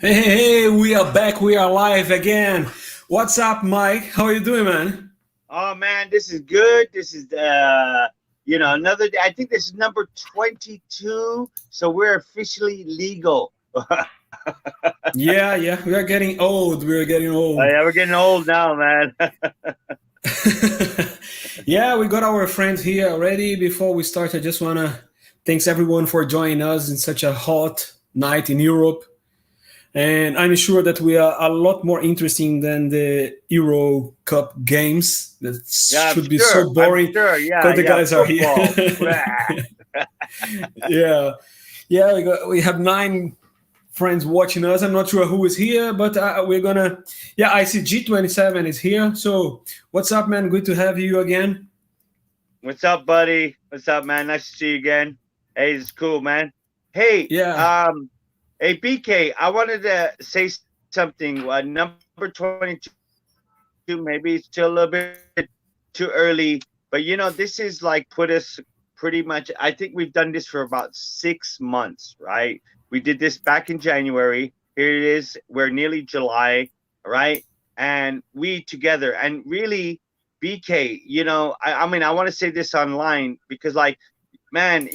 Hey, we are back. We are live again. What's up, Mike? How are you doing, man? Oh man, this is good. This is another day. I think this is number 22, so we're officially legal. Yeah. We are getting old. We are getting Oh old. yeah, we're getting old now, man. Yeah, we got our friends here already. Before we start, I just wanna thanks everyone for joining us in such a hot night in Europe. And I'm sure that we are a lot more interesting than the Euro Cup games. That Yeah, should be so boring I'm sure. Yeah, because the guys are here. football. Yeah. We have 9 friends watching us. I'm not sure who is here, but we're gonna. Yeah, I see G27 is here. So what's up, man? Good to have you again. What's up, buddy? What's up, man? Nice to see you again. Hey, it's cool, man. Hey, Yeah. hey, BK, I wanted to say something. Number 22, maybe it's still a little bit too early, but this is like put us pretty much. I think we've done this for about 6 months, right? We did this back in January. Here it is. We're nearly July, right? And we together, and really, BK, I mean, I want to say this online because, like, man,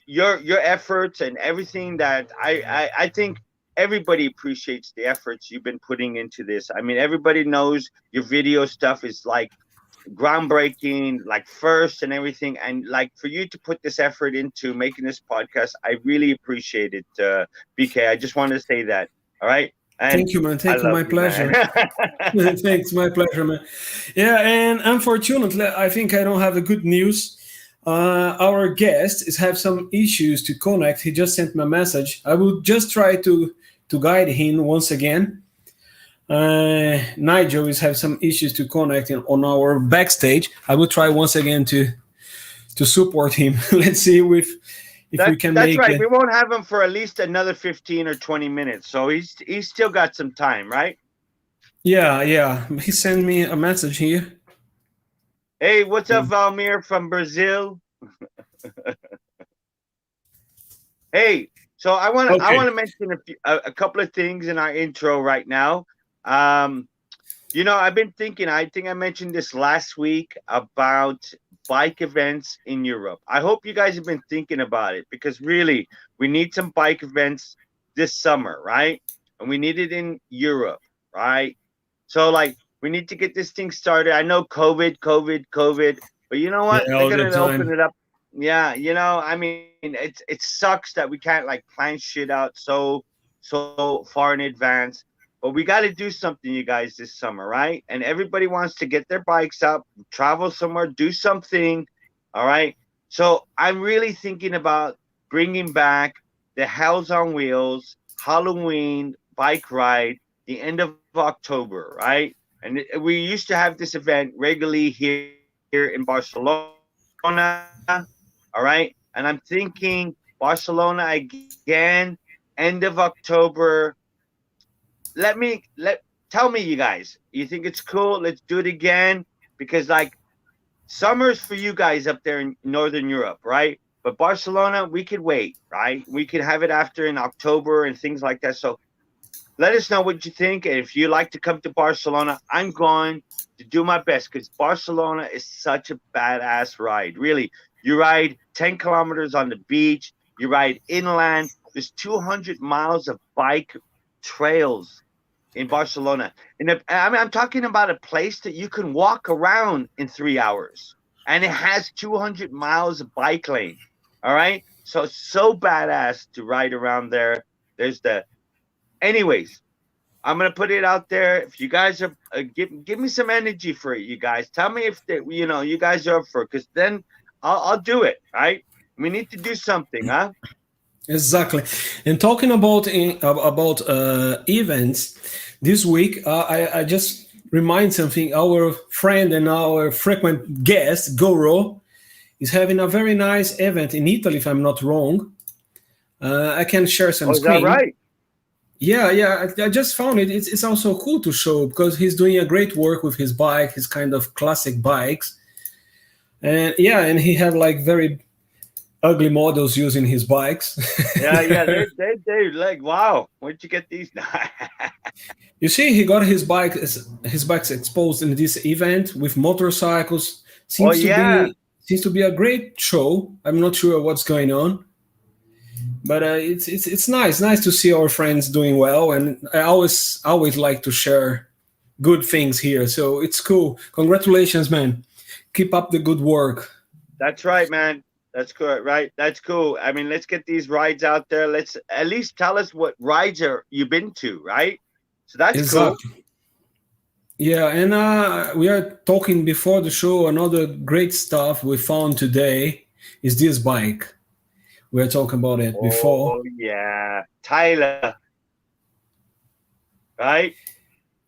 your efforts and everything that I think everybody appreciates the efforts you've been putting into this. I mean, everybody knows your video stuff is like groundbreaking, like first and everything. And like for you to put this effort into making this podcast, I really appreciate it, BK. I just wanted to say that. All right. And Thank you, man. Thank I you. love My you, pleasure. man. Thanks. My pleasure, man. Yeah, and unfortunately, I think I don't have a good news. Our guest is have some issues to connect. He just sent me a message. I will just try to guide him once again. Nigel is have some issues to connect on our backstage. I will try once again to support him. Let's see if we can That's make right. it. We won't have him for at least another 15 or 20 minutes. So he's still got some time, right? Yeah. He sent me a message here. Hey, what's up, Valmir from Brazil? Hey, so I want to mention a couple of things in our intro right now. I've been thinking. I think I mentioned this last week about bike events in Europe. I hope you guys have been thinking about it because really we need some bike events this summer, right? And we need it in Europe, right? So like we need to get this thing started. I know COVID, but you know what? Yeah, They're all the gonna open time. it up. Yeah, I mean, it sucks that we can't like plan shit out so far in advance. But we got to do something, you guys, this summer, right? And everybody wants to get their bikes up, travel somewhere, do something, all right? So I'm really thinking about bringing back the Hells on Wheels Halloween bike ride the end of October, right? And we used to have this event regularly here in Barcelona, all right? And I'm thinking Barcelona again, end of October. Tell me, you guys, you think it's cool? Let's do it again because like summer's for you guys up there in Northern Europe, right? But Barcelona, we could wait, right? We could have it after in October and things like that. So let us know what you think. And if you like to come to Barcelona, I'm going to do my best because Barcelona is such a badass ride. Really, you ride 10 kilometers on the beach. You ride inland. There's 200 miles of bike trails in Barcelona. And I'm talking about a place that you can walk around in 3 hours. And it has 200 miles of bike lane. All right? So badass to ride around there. Anyways, I'm going to put it out there. If you guys are, give me some energy for it, you guys. Tell me if, you guys are up for it. Because then I'll do it, right? We need to do something, huh? Exactly. And talking about events, this week I just remind something. Our friend and our frequent guest Goro is having a very nice event in Italy, if I'm not wrong. I can share some screen. Is that right? Yeah. I just found it. It's also cool to show because he's doing a great work with his bike, his kind of classic bikes, and he have like very ugly models using his bikes. Yeah. They're like, wow, where'd you get these? You see, he got his bikes exposed in this event with motorcycles. Oh Seems to yeah. be a great show. I'm not sure what's going on, but it's nice to see our friends doing well, and I always like to share good things here. So it's cool. Congratulations, man. Keep up the good work. That's right, man. That's good, right? That's cool. I mean, let's get these rides out there. Let's at least tell us what rides you've been to, right? So that's cool. Exactly. Yeah, and we are talking before the show. Another great stuff we found today is this bike. We were talking about it before. Oh yeah, Tyler, right?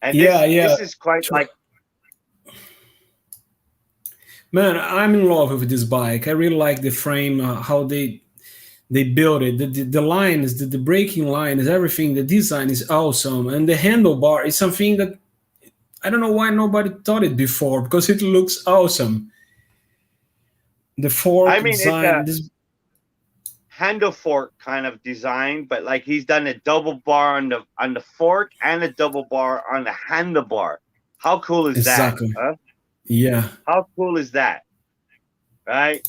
And Yeah, this is quite like, man, I'm in love with this bike. I really like the frame, how they build it. The lines, the braking line is everything. The design is awesome, and the handlebar is something that I don't know why nobody thought it before, because it looks awesome. The fork I mean, design. it's a handle fork kind of design, but like he's done a double bar on the fork and a double bar on the handlebar. How cool is Exactly. that? Huh? Yeah. How cool is that? Right?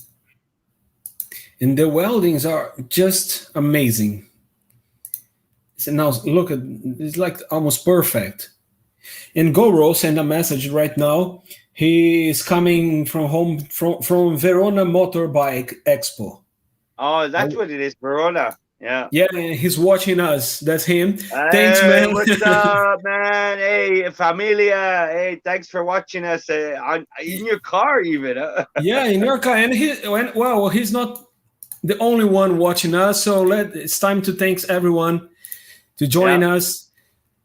And the weldings are just amazing. So now look at it's like almost perfect. And Goro sent a message right now. He is coming from home from Verona Motorbike Expo. Oh, that's what it is, Verona. Yeah. Yeah, he's watching us. That's him. Thanks, Hey, man. what's up, man? Hey, familia. Hey, thanks for watching us in your car, even. Yeah, in your car, and he's not the only one watching us. So it's time to thanks everyone to join us.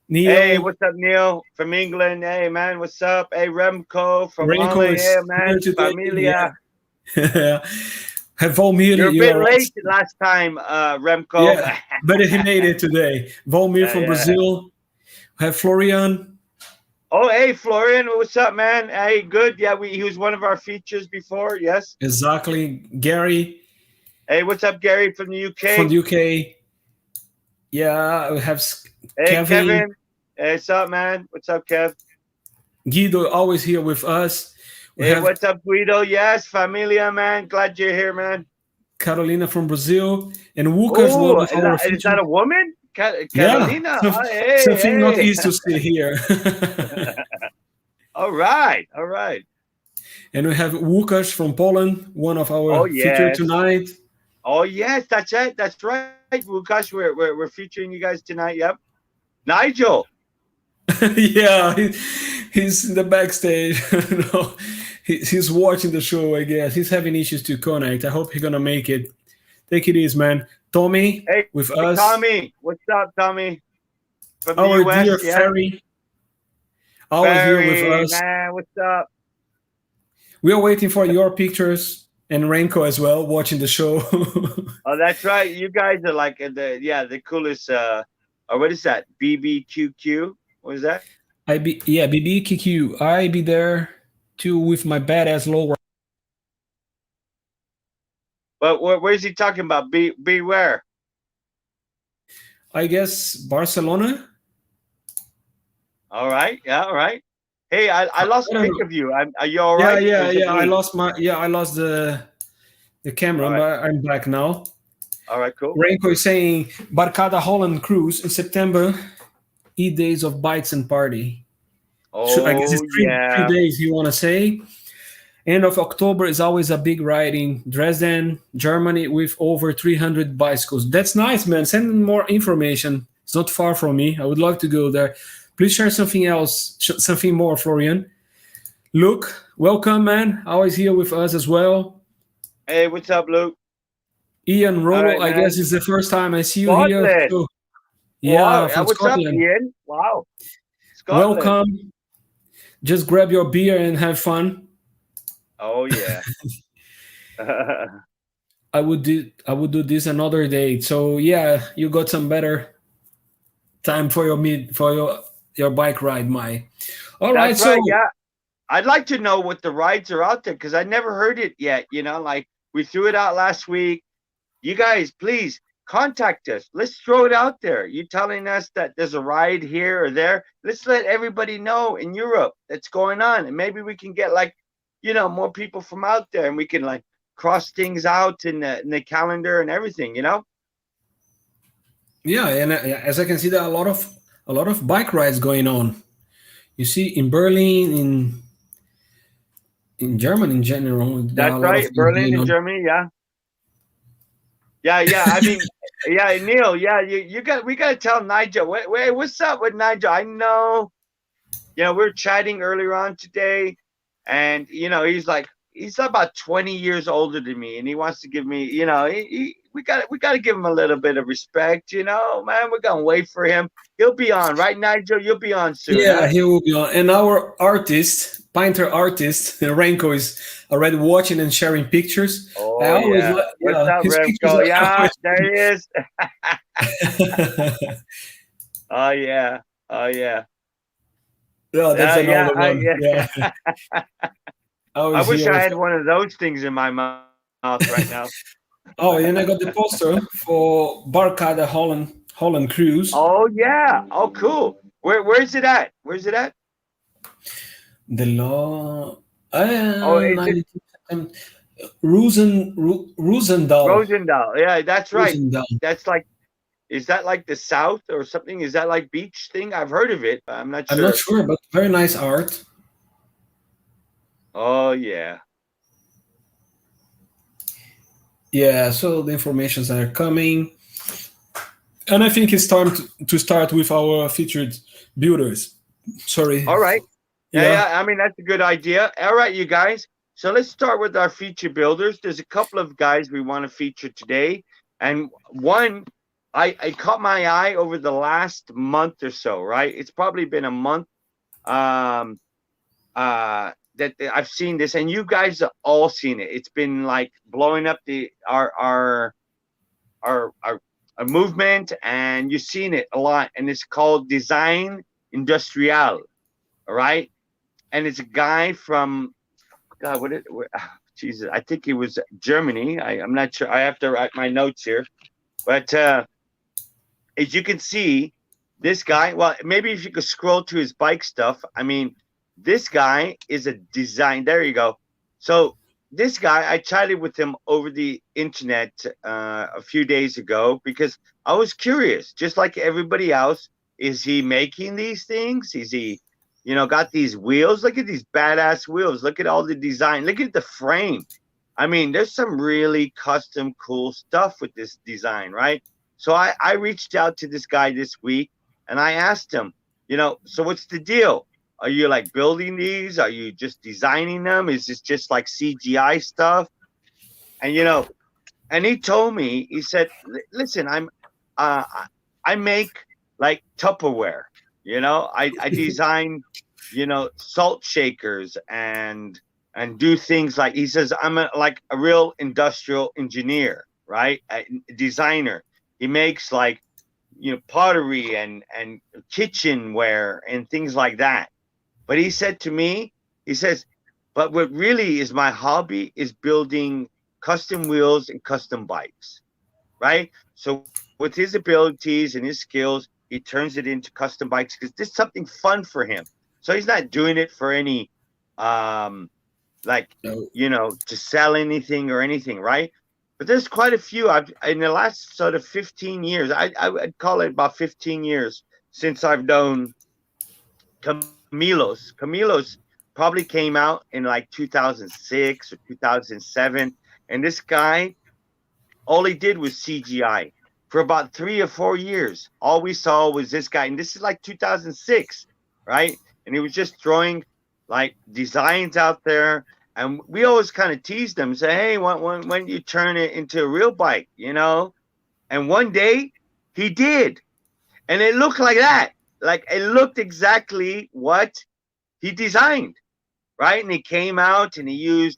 Neil. Hey, what's up, Neil from England? Hey, man, what's up? Hey, Remco from Holland. Hey, man, familia. Yeah. Volmir, You're a bit late last time, Remco. Yeah, but he made it today. Volmir from Brazil. Have Florian. Oh, hey, Florian, what's up, man? Hey, good. Yeah, he was one of our features before. Yes. Exactly. Gary. Hey, what's up, Gary from the UK? From the UK. Yeah, we have Kevin. Hey, what's up, man? What's up, Kev? Guido, always here with us. Hey, what's up, Guido? Yes, familia, man. Glad you're here, man. Carolina from Brazil. And Łukasz. Is that a woman? Carolina? Yeah. Something not easy to see here. All right. And we have Łukasz from Poland, one of our featured tonight. Oh, yes, that's it. That's right, Łukasz. We're featuring you guys tonight. Yep. Nigel. Yeah, he's in the backstage. No, he's watching the show, I guess. He's having issues to connect. I hope he's going to make it. Take it easy, man. Tommy, with us. Tommy. What's up, Tommy? From the our US, dear Ferry. Always here with us. Man, what's up? We are waiting for your pictures and Renko as well, watching the show. Oh, that's right. You guys are like the coolest. What is that? BBQQ? What is that? BBQQ. I be there too with my badass low. But where's he talking about? Be where? I guess Barcelona. All right. Yeah. All right. Hey, I lost a pic of you. Are you all right? Yeah. I lost the camera, right. but I'm back now. All right, cool. Renko is saying Barcada Holland cruise in September. E-days of bikes and party. Oh, so I guess it's 3 days you want to say. End of October is always a big ride in Dresden, Germany, with over 300 bicycles. That's nice, man. Send me more information. It's not far from me. I would love to go there. Please share something else, something more, Florian. Luke, welcome, man. Always here with us as well. Hey, what's up, Luke? Ian Rollo, I guess it's the first time I see you here. So, yeah, from what's Scotland. Up, Ian? Wow. Scotland. Welcome. Just grab your beer and have fun. Oh yeah. I would do this another day. So yeah, you got some better time for your bike ride, Mai. All right. So yeah, I'd like to know what the rides are out there because I never heard it yet. You know, like we threw it out last week. you guys, please contact us. Let's throw it out there. You telling us that there's a ride here or there. Let's let everybody know in Europe that's going on. And maybe we can get like, more people from out there, and we can like cross things out in the calendar and everything, Yeah, and as I can see, there are a lot of bike rides going on. You see, in Berlin, in Germany in general, there are That's a lot of right. things Berlin going in on. Germany. Yeah. Yeah. I mean, yeah, Neil. Yeah, we got to tell Nigel. What's up with Nigel? I know. We were chatting earlier on today, and he's about 20 years older than me, and he wants to give me, we got to give him a little bit of respect, man. We're gonna wait for him. He'll be on, right, Nigel? You'll be on soon, Yeah, huh? he will be on. And our artist, painter artist, Renko, is already watching and sharing pictures. I Oh always yeah. What's yeah, up, his pictures Remco? are Yeah, always. there he is. Oh yeah. Oh yeah. Yeah, that's Yeah. another one. Yeah, Yeah. I I was wish here. I had one of those things in my mouth right now. Oh, and I got the poster for Barca, the Holland cruise. Oh yeah. Oh cool. Where's it at? Where's it at? The law. Oh, is it 19, Roosendaal. Rosendal? Yeah, that's right. Roosendaal. That's like, is that like the South or something? Is that like beach thing? I've heard of it, but I'm not I'm not sure. sure, but very nice art. Oh yeah. Yeah, so the informations are coming. And I think it's time to start with our featured builders. Sorry. All right. Yeah. Yeah. I mean, that's a good idea. All right, you guys. So let's start with our feature builders. There's a couple of guys we want to feature today. And one, I caught my eye over the last month or so, right? It's probably been a month um, that I've seen this, and you guys have all seen it. It's been like blowing up our movement, and you've seen it a lot. And it's called Design Industrial, all right? And it's a guy from God, Jesus, I think he was Germany. I'm not sure. I have to write my notes here. But as you can see, this guy, well, maybe if you could scroll to his bike stuff. I mean, this guy is a design. There you go. So this guy, I chatted with him over the internet a few days ago because I was curious, just like everybody else. Is he making these things? Is he, got these wheels? Look at these badass wheels. Look at all the design. Look at the frame. I mean, there's some really custom cool stuff with this design, right? So I reached out to this guy this week and I asked him, so what's the deal? Are you like building these? Are you just designing them? Is this just like CGI stuff? And and he told me, he said, listen, I make like Tupperware, I design, salt shakers and do things like, he says, I'm like a real industrial engineer, right? A designer. He makes like, pottery and kitchenware and things like that. But he said to me, he says, but what really is my hobby is building custom wheels and custom bikes, right? So with his abilities and his skills, he turns it into custom bikes because this is something fun for him. So he's not doing it for any, to sell anything or anything, right? But there's quite a few. In the last sort of 15 years, I'd call it about 15 years since I've known Camilos. Camilos probably came out in like 2006 or 2007. And this guy, all he did was CGI for about 3 or 4 years. All we saw was this guy. And this is like 2006, right? And he was just throwing like designs out there. And we always kind of teased him, say, hey, when you turn it into a real bike, And one day he did. And it looked like that. Like it looked exactly what he designed, right? And he came out and he used,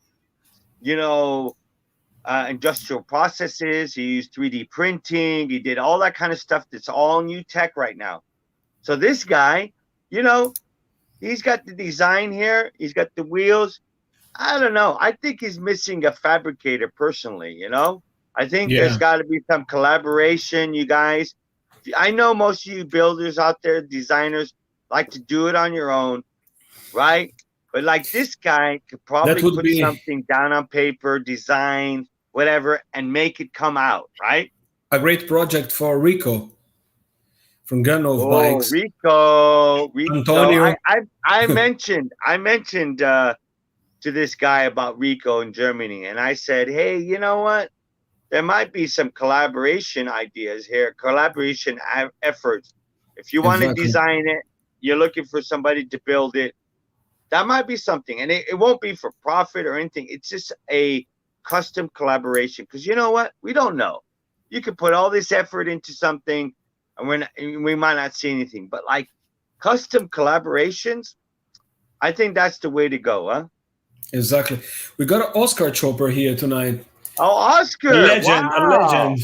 industrial processes. He used 3D printing. He did all that kind of stuff. That's all new tech right now. So this guy, he's got the design here. He's got the wheels. I don't know. I think he's missing a fabricator personally, I think Yeah. there's got to be some collaboration, you guys. I know most of you builders out there, designers, like to do it on your own, right? But like this guy could That probably would put be something down on paper, design, whatever, and make it come out, right? a great project for Rico from Gunov Oh, Bikes. Rico. Antonio. I mentioned to this guy about Rico in Germany, and I said, hey, you know what? There might be some collaboration ideas here, collaboration efforts. If you want to Exactly. design it, you're looking for somebody to build it. That might be something, and it won't be for profit or anything. It's just a custom collaboration. Because you know what? We don't know. You could put all this effort into something, and we might not see anything. But like custom collaborations, I think that's the way to go, huh? Exactly. We got an Oscar Chopper here tonight. Oh, A Oscar! legend, a Wow. legend.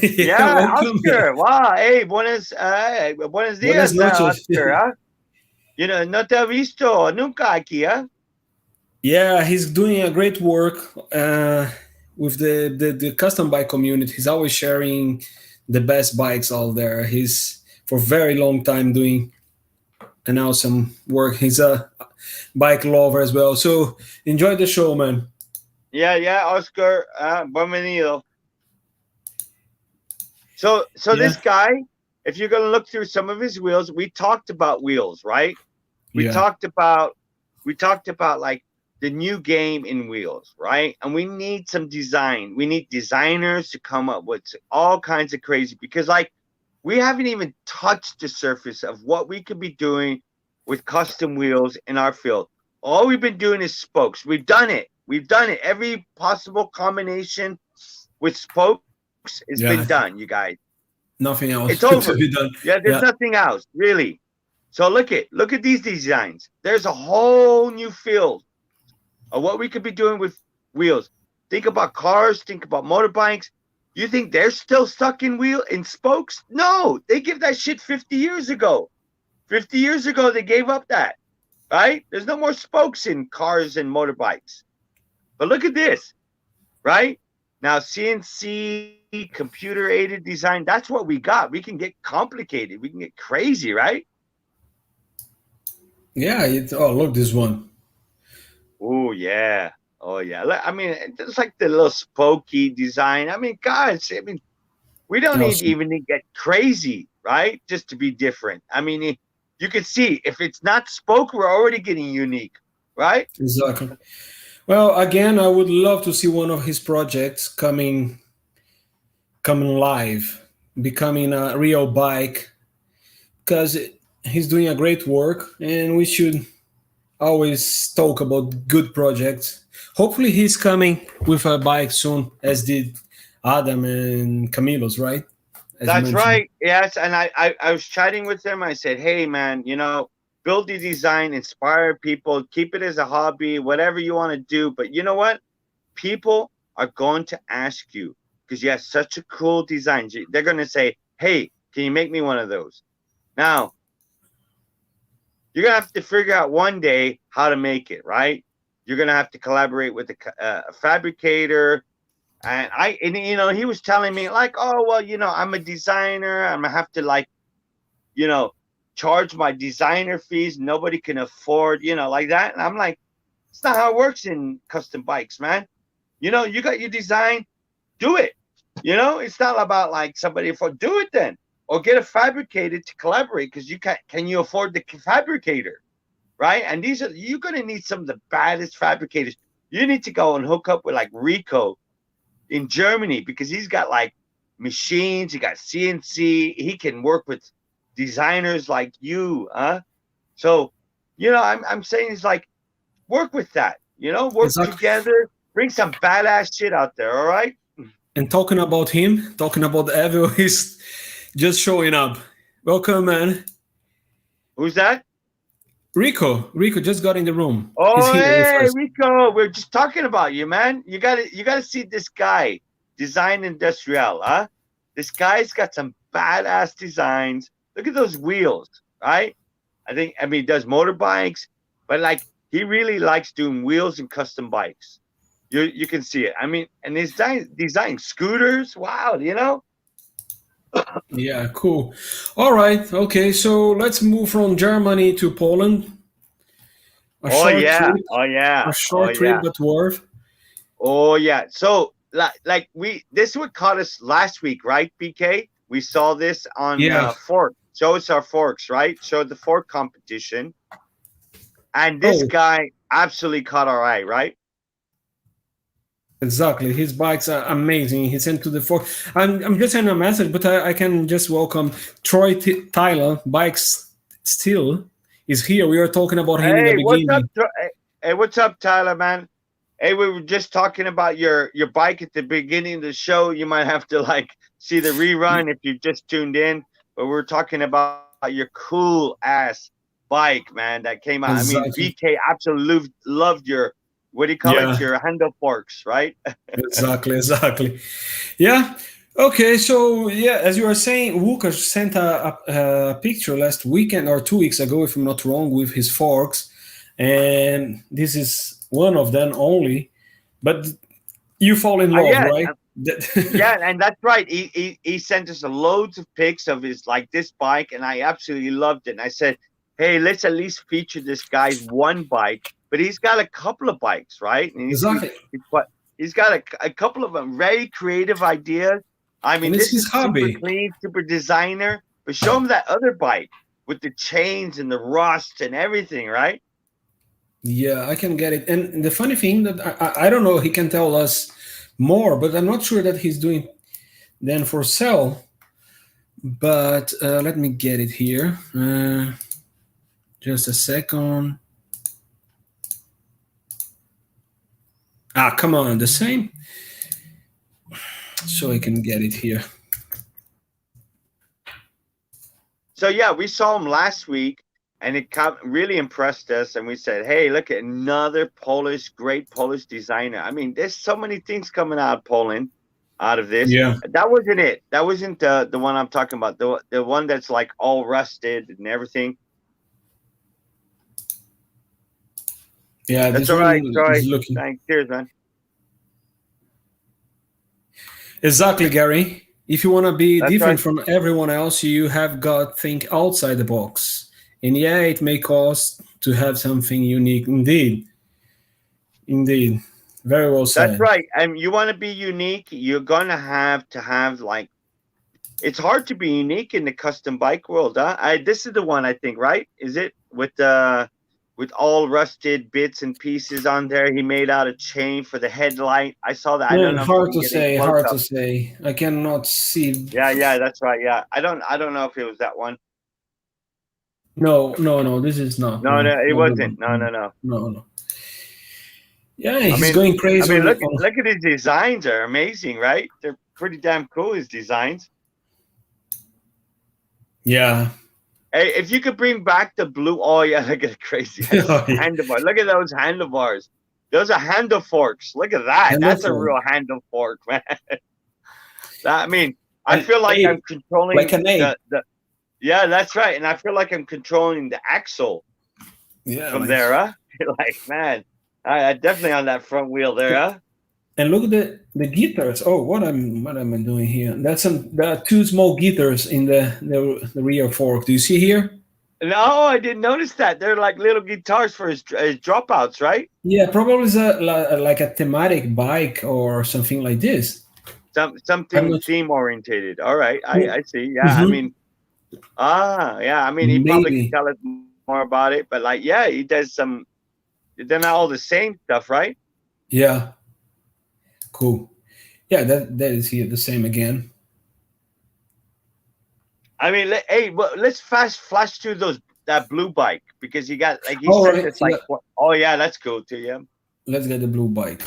Yeah, Yeah, welcome. Oscar. Wow. Hey, buenos Buenas días, noches. Oscar. Huh? You know, no te he visto nunca aquí, huh? Yeah, he's doing a great work with the custom bike community. He's always sharing the best bikes out there. He's for a very long time doing an awesome work. He's a bike lover as well. So enjoy the show, man. Yeah, Oscar. Bienvenido. So Yeah. this guy, if you're gonna look through some of his wheels, we talked about wheels, right? We Yeah. talked about like the new game in wheels, right? And we need some design. We need designers to come up with all kinds of crazy, because like we haven't even touched the surface of what we could be doing with custom wheels in our field. All we've been doing is spokes. We've done it. Every possible combination with spokes has Yeah. been done, you guys. Nothing else It's over. to be done. Yeah, there's Yeah. nothing else, really. So look at these designs. There's a whole new field of what we could be doing with wheels. Think about cars, think about motorbikes. You think they're still stuck in spokes? No, they give that shit 50 years ago. 50 years ago, they gave up that, right? There's no more spokes in cars and motorbikes. But look at this, right? Now, CNC, computer aided design, that's what we got. We can get complicated. We can get crazy, right? Yeah. Oh, look, this one. Oh, yeah. Oh, yeah. I mean, it's like the little spokey design. I mean, guys, we don't need Awesome. even to get crazy, right? Just to be different. I mean, you can see if it's not spoke, we're already getting unique, right? Exactly. Well, again, I would love to see one of his projects coming live, becoming a real bike, because he's doing a great work, and we should always talk about good projects. Hopefully, he's coming with a bike soon, as did Adam and Camilo's, right? As That's mentioned. right. Yes. And I was chatting with him. I said, hey, man, build the design, inspire people, keep it as a hobby, whatever you want to do. But you know what? People are going to ask you because you have such a cool design. They're going to say, hey, can you make me one of those? Now, you're going to have to figure out one day how to make it, right? You're going to have to collaborate with a fabricator. And he was telling me like, oh, well, I'm a designer. I'm going to have to charge my designer fees. Nobody can afford, like that. And I'm like, it's not how it works in custom bikes, man. You got your design, do it. It's not about like somebody do it then, or get a fabricator to collaborate because can you afford the fabricator, right? And you're gonna need some of the baddest fabricators. You need to go and hook up with like Rico in Germany because he's got like machines, he got CNC, he can work with designers like you, huh? So, I'm saying it's like work with that, work Exactly. together, bring some badass shit out there, all right? And talking about him, talking about Evil, he's just showing up. Welcome, man. Who's that? Rico just got in the room. He's Oh, here with hey, us. Rico, we're just talking about you, man. You gotta see this guy, Design Industrial, huh? This guy's got some badass designs. Look at those wheels, right? I mean, he does motorbikes, but like he really likes doing wheels and custom bikes. You can see it. I mean, and he's designing scooters. Wow, you know. Yeah, cool. All right. Okay, so let's move from Germany to Poland. A Oh short yeah. trip, Oh yeah. a Oh short trip, yeah. but worth. Oh yeah. So like this would caught us last week, right, BK? We saw this on Yeah. fork. Show us our forks, right? Showed the fork competition, and this Oh, guy absolutely caught our eye, right? exactly. His bikes are amazing. He sent to the fork. I'm just sending a message, but I can just welcome Troy Tyler. Bikes still is here. We were talking about him in the Hey, what's up? beginning. Hey, what's up, Tyler, man? Hey, we were just talking about your bike at the beginning of the show. You might have to like see the rerun if you just tuned in. But we're talking about your cool ass bike, man, that came out. I mean, Exactly. BK absolutely loved your what do you call it? Yeah. Your handle forks, right? Exactly. Yeah. Okay. So yeah, as you were saying, Łukasz sent a picture last weekend or 2 weeks ago, if I'm not wrong, with his forks, and this is one of them only. But you fall in love, Yeah, right? yeah, and that's right. He sent us loads of pics of his like this bike, and I absolutely loved it. And I said, "Hey, let's at least feature this guy's one bike." But he's got a couple of bikes, right? And Exactly. he's got a couple of them very creative ideas. I And mean, it's this his is super hobby. clean, super designer. But show him that other bike with the chains and the rust and everything, right? Yeah, I can get it. And the funny thing that I don't know, he can tell us more, but I'm not sure that he's doing then for sale. But let me get it here. Just a second. Ah, come on, the same. So I can get it here. So yeah, we saw him last week, and it really impressed us. And we said, "Hey, look at another great Polish designer." I mean, there's so many things coming out of Poland, out of this. Yeah, That wasn't it. That wasn't the one I'm talking about. The one that's like all rusted and everything. yeah, That's this all right, one is Troy. looking Thanks. Cheers, man. exactly, Gary. If you want to be That's right. different from everyone else, you have got to think outside the box. And yeah, it may cost to have something unique. Indeed, very well That's said. right. And you want to be unique, you're gonna have to have like. It's hard to be unique in the custom bike world, huh? This is the one I think, right? Is it with all rusted bits and pieces on there? He made out a chain for the headlight. I saw that. I don't Man, know if you hard can to get a say. close Hard up. to say. I cannot see. Yeah, yeah, that's right. Yeah, I don't know if it was that one. No, no, no. This is not. No, No, no, it no, no, no, wasn't. No, no, no. no, no. Yeah, I he's mean, going crazy on. look at his designs. Are amazing, right? They're pretty damn cool. His designs. Yeah. Hey, if you could bring back the blue, oh yeah, look at the crazy handlebar. Look at those handlebars. Those are handle forks. Look at that. And That's that's a all. real handle fork, man. I mean, I An feel like ape, I'm like controlling an ape. the yeah, that's right. And I feel like I'm controlling the axle Yeah, from like. there, huh? Like, man, I definitely on that front wheel there, huh? And look at the guitars. Oh, what am I doing here? There are two small guitars in the rear fork. Do you see here? No, I didn't notice that. They're like little guitars for his dropouts, right? Yeah, probably it's like a thematic bike or something like this. I'm Something not. theme orientated. All right, I see. Yeah, I Mhm. mean, yeah. I mean, he probably could Maybe. tell us more about it, but like, yeah, he does some. They're not all the same stuff, right? Yeah. Cool. Yeah, that is here the same again. I mean, hey, well, let's flash through that blue bike because he got like he All sent right. us Yeah. like, oh yeah, that's cool too. Yeah, Let's get the blue bike.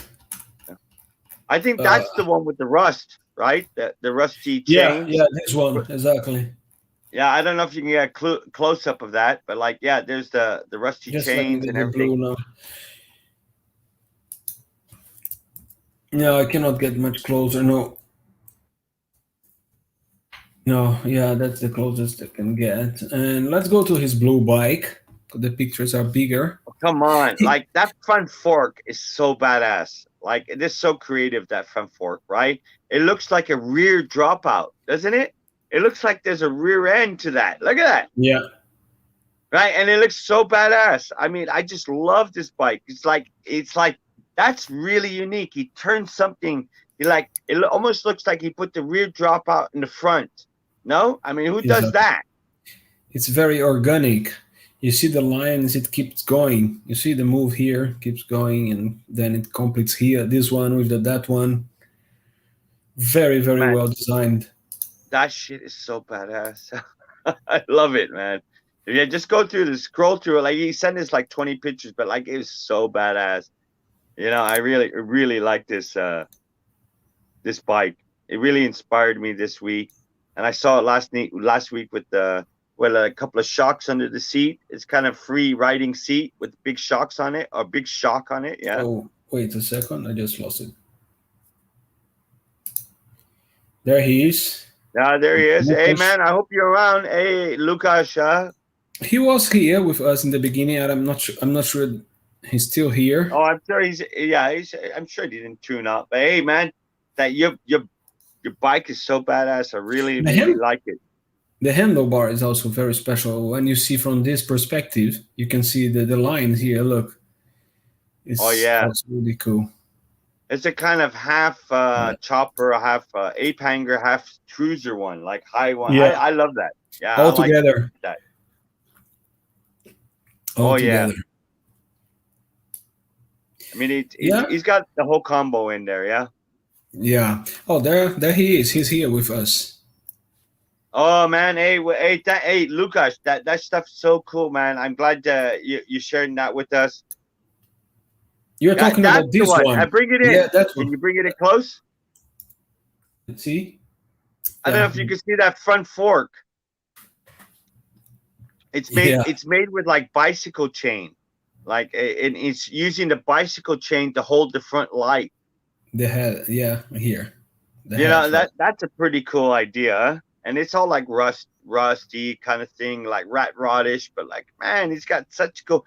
I think Uh, that's the one with the rust, right? The rusty yeah. chains. Yeah. This one exactly. Yeah, I don't know if you can get a close up of that, but like, yeah, there's the rusty Just let me chains get and the everything. blue now. No, I cannot get much closer. No. No. Yeah, that's the closest I can get. And let's go to his blue bike. The pictures are bigger. Come on, like that front fork is so badass. Like, this is so creative, that front fork, right? It looks like a rear dropout, doesn't it? It looks like there's a rear end to that. Look at that. Yeah. Right, and it looks so badass. I mean, I just love this bike. It's like that's really unique. He turned something. It almost looks like he put the rear dropout in the front. No, I mean, who does that? It's very organic. You see the lines, it keeps going. You see the move here, keeps going, and then it completes here. This one with that one. Very, very well designed. That shit is so badass. I love it, man. Yeah, just go through the scroll through it. Like, he sent us like 20 pictures, but like, it was so badass. You know, I really like this this bike. It really inspired me this week. And I saw it last week with a couple of shocks under the seat. It's kind of free riding seat with big shocks on it, or big shock on it. Yeah. Oh, wait a second. I just lost it. There he is. Yeah, there he is. Łukasz. Hey, man, I hope you're around. Hey, Łukasz. He was here with us in the beginning, and I'm not sure he's still here. Oh, I'm sure I'm sure he didn't tune up. But hey, man, that your bike is so badass. I really like it. The handlebar is also very special. When you see from this perspective, you can see the lines here. Look. It's really cool. It's a kind of half chopper, half ape hanger, half cruiser one, like high one. Yeah. I love that. Yeah, all together. Like that. All together. I mean, he's got the whole combo in there. Yeah. Yeah. Oh, there he is. He's here with us. Oh man, hey, Łukasz, that stuff's so cool, man. I'm glad you sharing that with us. You're talking about this one. I bring it in. Yeah, that one. Can you bring it in close? Let's see. I don't know if you can see that front fork. It's made with like bicycle chain, like it's using the bicycle chain to hold the front light. The head, here. That's a pretty cool idea, and it's all like rusty kind of thing, like rat rodish, but like, man, he's got such cool.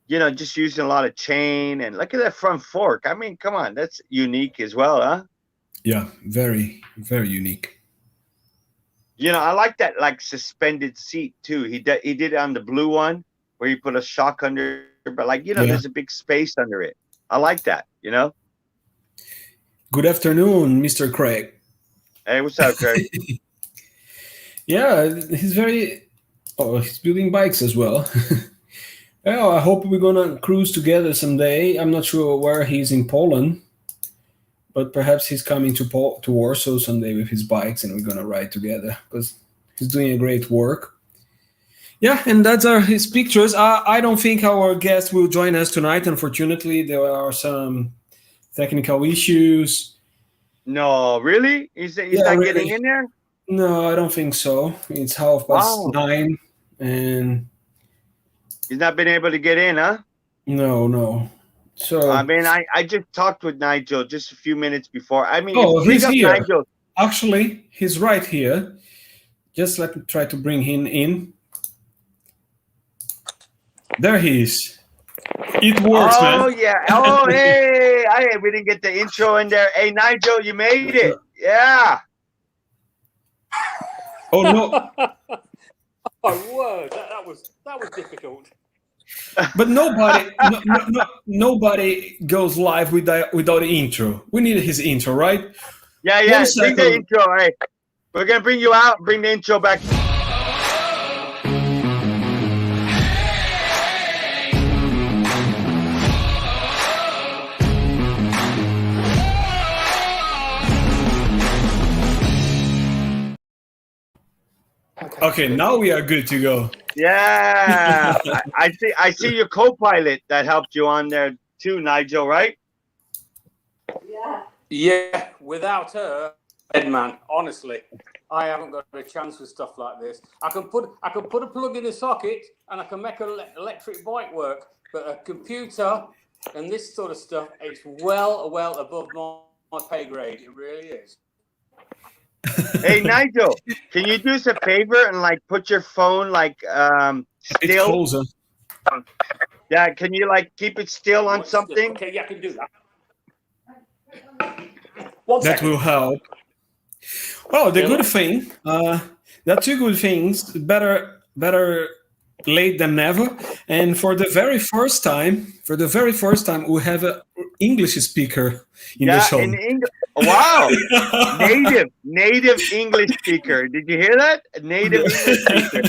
Just using a lot of chain, and look at that front fork. I mean, come on, that's unique as well, huh? Yeah, very, very unique. I like that like suspended seat too. He did it on the blue one where you put a shock under, but like, there's a big space under it. I like that, Good afternoon, Mr. Craig. Hey, what's up, Craig? Yeah, he's building bikes as well. Well, I hope we're gonna cruise together someday. I'm not sure where he's in Poland, but perhaps he's coming to Warsaw someday with his bikes, and we're gonna ride together because he's doing a great work. Yeah, and that's his pictures. I don't think our guest will join us tonight. Unfortunately, there are some technical issues. No, really? He's not really getting in there? No, I don't think so. It's 9:30, and he's not been able to get in, huh? No. So I mean, I just talked with Nigel just a few minutes before. I mean, he's here. Nigel. Actually, he's right here. Just let me try to bring him in. There he is. It works, man. Oh yeah. Oh hey, we didn't get the intro in there. Hey Nigel, you made it. Yeah. Oh no. Oh word, that was difficult. But nobody goes live without the intro. We need his intro, right? Yeah. Bring the intro. Hey, we're gonna bring you out. Bring the intro back. Okay, now we are good to go. Yeah, I see your co-pilot that helped you on there too, Nigel, right? Yeah. Without her, man, honestly, I haven't got a chance with stuff like this. I can put a plug in a socket and I can make an electric bike work, but a computer and this sort of stuff, it's well above my pay grade. It really is. Hey Nigel, can you do us a favor and like put your phone like still? Closer. Yeah, can you like keep it still on something? Okay, yeah, I can do that. That will help. Well, the good thing, there are two good things. Better late than never. And for the very first time, we have an English speaker in the show. In English. Wow, native English speaker. Did you hear that? Native English speaker.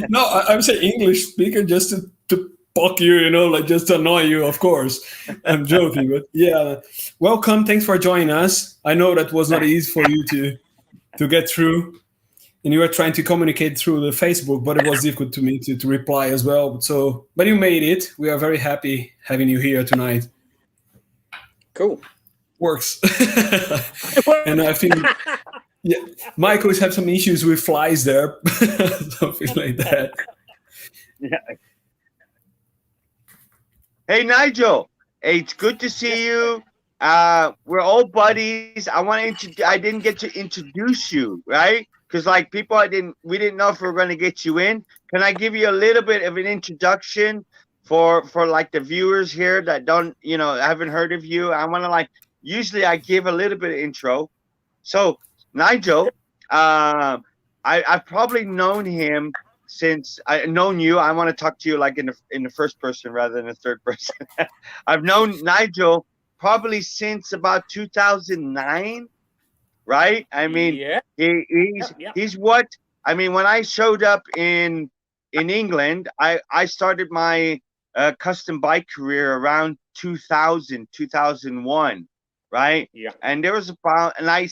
No, I'm saying English speaker just to poke you, like just to annoy you, of course. I'm joking, but yeah. Welcome. Thanks for joining us. I know that was not easy for you to get through. And you were trying to communicate through the Facebook, but it was difficult to me to reply as well. But you made it. We are very happy having you here tonight. Cool. Works. And I think Michael has had some issues with flies there, something like that. Yeah. Hey Nigel, hey, it's good to see you. We're all buddies. I didn't get to introduce you, right? Because like we didn't know if we were going to get you in. Can I give you a little bit of an introduction for like the viewers here that don't, haven't heard of you? I want to usually I give a little bit of intro. So Nigel, I've probably known him since I've known you. I want to talk to you like in the first person rather than the third person. I've known Nigel probably since about 2009, right? I mean, he's what I mean. When I showed up in England, I started my custom bike career around 2001. Right. Yeah. And there was and I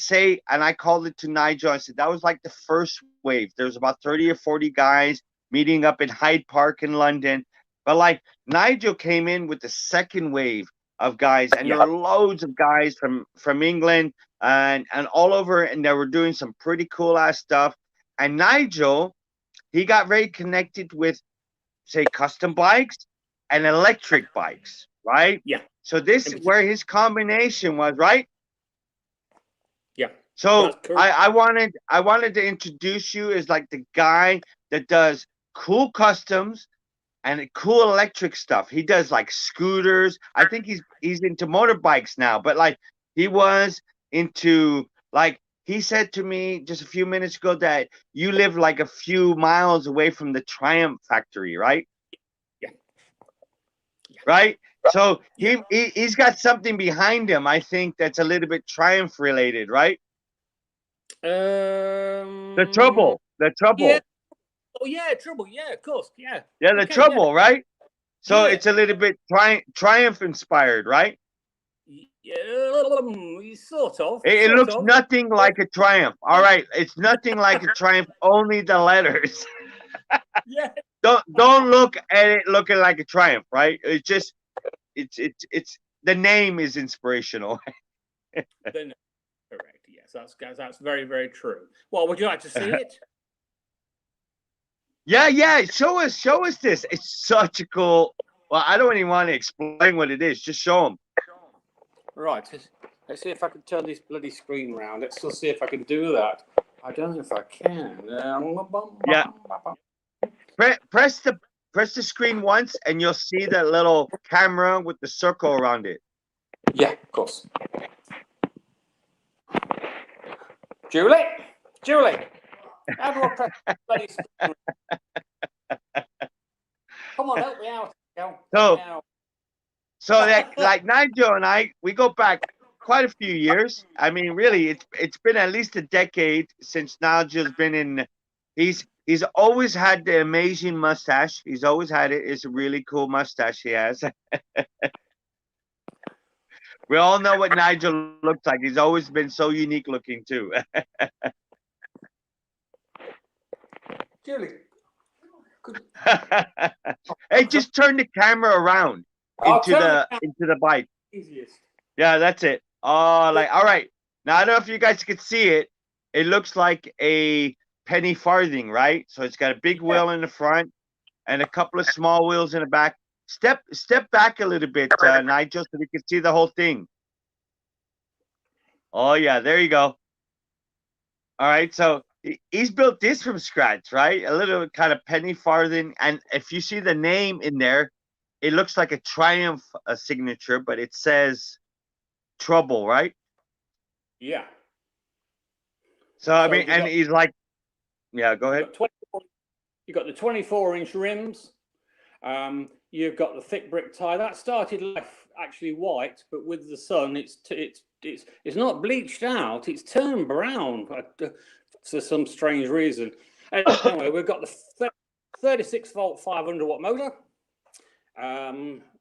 called it to Nigel. I said that was like the first wave. There was about 30 or 40 guys meeting up in Hyde Park in London. But like Nigel came in with the second wave of guys, and there were loads of guys from England and all over, and they were doing some pretty cool ass stuff. And Nigel, he got very connected with, say, custom bikes and electric bikes, right? Yeah. So this is where his combination was, right? Yeah. So I wanted to introduce you as like the guy that does cool customs and cool electric stuff. He does like scooters. I think he's into motorbikes now, but like he was into like he said to me just a few minutes ago that you live like a few miles away from the Triumph factory, right? Yeah. Right? So he's got something behind him, I think, that's a little bit Triumph related, right? The trouble. Yeah. Oh yeah, trouble. Yeah, of course. Yeah. Yeah, the trouble, right? So it's a little bit Triumph inspired, right? Yeah, sort of. It looks nothing like a Triumph. All right, it's nothing like a Triumph. Only the letters. Yeah. Don't look at it looking like a Triumph, right? It's just. It's the name is inspirational. Correct. Yes, that's very, very true. Well, would you like to see it? Yeah. Show us this. It's such a cool. Well, I don't even want to explain what it is. Just show them. Right. Let's see if I can turn this bloody screen around. Let's just see if I can do that. I don't know if I can. Yeah. Press the screen once, and you'll see that little camera with the circle around it. Yeah, of course. Julie, how do I press the bloody screen? Come on, help me out. So that like Nigel and I, we go back quite a few years. I mean, really, it's been at least a decade since Nigel's been in. He's always had the amazing mustache. He's always had it. It's a really cool mustache he has. We all know what Nigel looks like. He's always been so unique looking too. Julie. Hey, just turn the camera around into the bike. Easiest. Yeah, that's it. Oh, like all right. Now I don't know if you guys can see it. It looks like a penny farthing, right? So it's got a big wheel in the front and a couple of small wheels in the back. Step back a little bit, Nigel, so we can see the whole thing. Oh yeah, there you go. All right, so he's built this from scratch, right? A little kind of penny farthing, and if you see the name in there, it looks like a Triumph signature, but it says trouble, right? Yeah. So I So mean, and he's like, yeah, go ahead. You've got the 24-inch rims. You've got the thick brick tyre. That started life actually white, but with the sun, it's not bleached out. It's turned brown for some strange reason. Anyway, we've got the 36-volt 500-watt motor.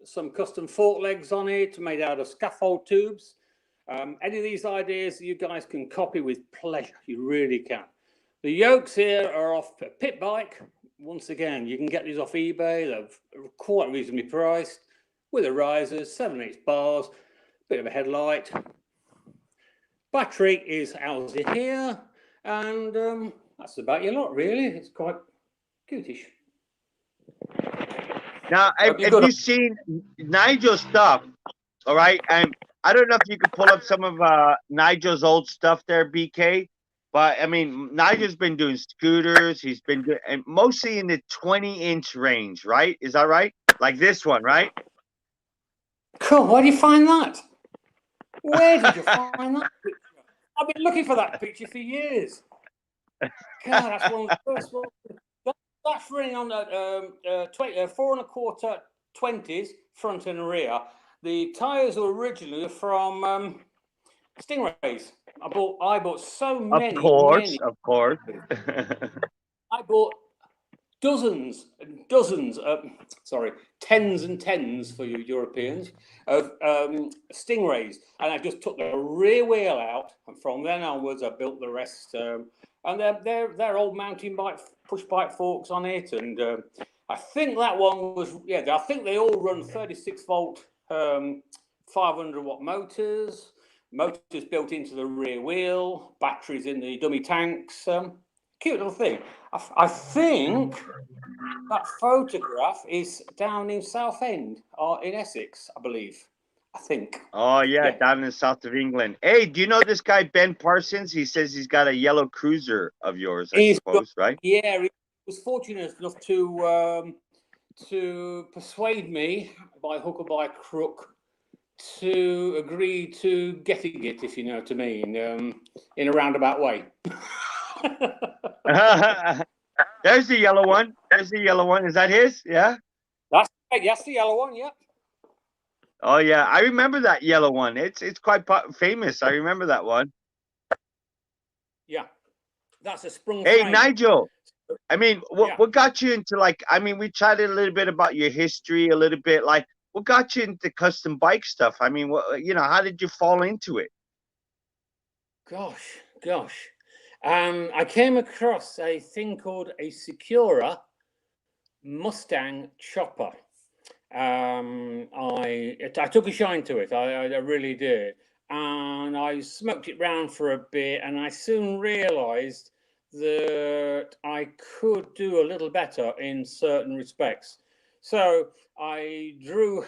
Some custom fork legs on it made out of scaffold tubes. Any of these ideas you guys can copy with pleasure. You really can. The yokes here are off a pit bike. Once again, you can get these off eBay. They're quite reasonably priced with the risers, 7/8 bars, bit of a headlight. Battery is housed in here, and that's about your lot, really. It's quite cutish. Now, have you seen Nigel's stuff? All right, and I don't know if you could pull up some of Nigel's old stuff there, BK. But I mean, Nigel's been doing scooters. He's been doing, and mostly in the 20-inch range, right? Is that right? Like this one, right? Cool. Where did you find that? Where did you find that picture? I've been looking for that picture for years. God, that's one of the first ones. That's running on the 4 1/4 20s, front and rear. The tyres were originally from Stingrays. I bought so many. Of course. I bought dozens and dozens, tens and tens for you Europeans, of Stingrays. And I just took the rear wheel out. And from then onwards, I built the rest. And they're old mountain bike, push bike forks on it. And I think that one was, I think they all run 36-volt 500-watt motors. Motors built into the rear wheel, batteries in the dummy tanks. Cute little thing. I think that photograph is down in Southend, or in Essex, I believe. I think. Oh, yeah, down in the south of England. Hey, do you know this guy, Ben Parsons? He says he's got a yellow cruiser of yours, I suppose, right? Yeah, he was fortunate enough to persuade me, by hook or by crook, to agree to getting it, if you know what I mean, in a roundabout way. There's the yellow one. There's the yellow one. Is that his? Yeah. That's the yellow one. Yeah. Oh yeah, I remember that yellow one. It's quite famous. I remember that one. Yeah, that's a sprung. Hey, frame. Nigel. I mean, what got you into, like? I mean, we chatted a little bit about your history, a little bit. Like, what got you into custom bike stuff? I mean, how did you fall into it? Gosh. I came across a thing called a Secura Mustang chopper. I took a shine to it. I really did, and I smoked it round for a bit, and I soon realised that I could do a little better in certain respects. So I drew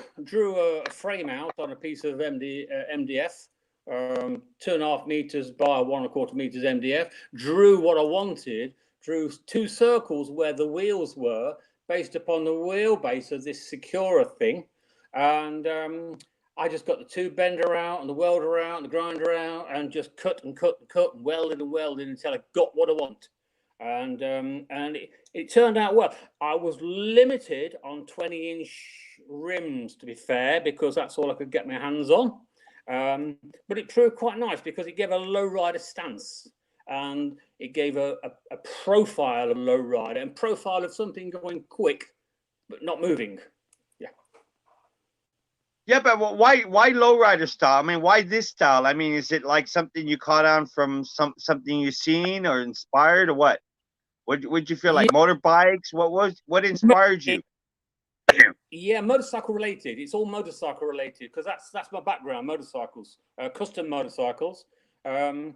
a frame out on a piece of MDF. 2.5 meters by 1 1/4 meters MDF, drew what I wanted, drew 2 circles where the wheels were based upon the wheelbase of this Secura thing. And I just got the tube bender out and the welder out and the grinder out and just cut and welded until I got what I want. And it turned out well. I was limited on 20-inch rims, to be fair, because that's all I could get my hands on. But it proved quite nice because it gave a low rider stance, and it gave a profile of low rider and profile of something going quick but not moving. Yeah, but why lowrider style? I mean, why this style? I mean, is it like something you caught on from something you've seen or inspired, or what? Would you feel like motorbikes? What inspired you? Yeah, motorcycle related. It's all motorcycle related because that's my background. Motorcycles, custom motorcycles. I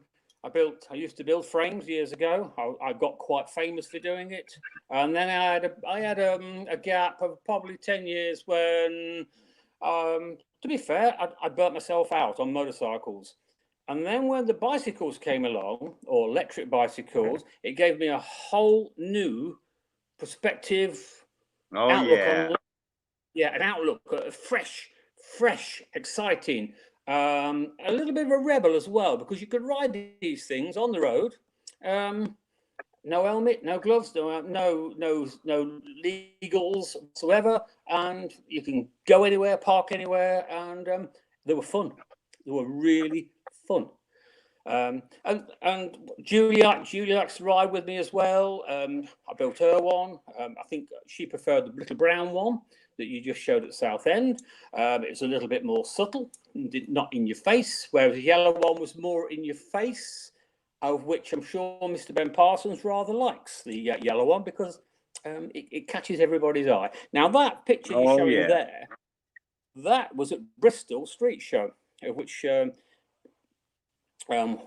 used to build frames years ago. I got quite famous for doing it, and then I had a gap of probably 10 years when, to be fair, I burnt myself out on motorcycles. And then when the bicycles came along, or electric bicycles, it gave me a whole new perspective. Oh, outlook yeah. on, an outlook, fresh, exciting. A little bit of a rebel as well, because you could ride these things on the road. No helmet, no gloves, no legals whatsoever, and you can go anywhere, park anywhere, and they were fun. They were really fun. And Julie likes to ride with me as well. I built her one. I think she preferred the little brown one that you just showed at Southend. It's a little bit more subtle, not in your face, whereas the yellow one was more in your face, of which I'm sure Mr. Ben Parsons rather likes the yellow one, because it catches everybody's eye. Now, that picture you're showing there, that was at Bristol Street Show, which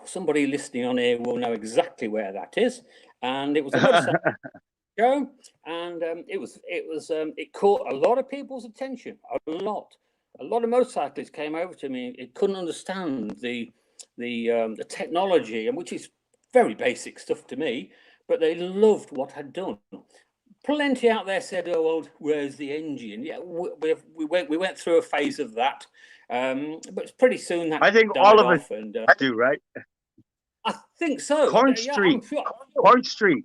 somebody listening on here will know exactly where that is. And it was a motorcycle show, and it caught a lot of people's attention. A lot of motorcyclists came over to me. It couldn't understand the technology, and which is very basic stuff to me, but they loved what I'd done. Plenty out there said, "Oh, well, where's the engine?" Yeah, we went through a phase of that, but pretty soon that I think all of us do, right? I think so. Corn Street. Corn Street.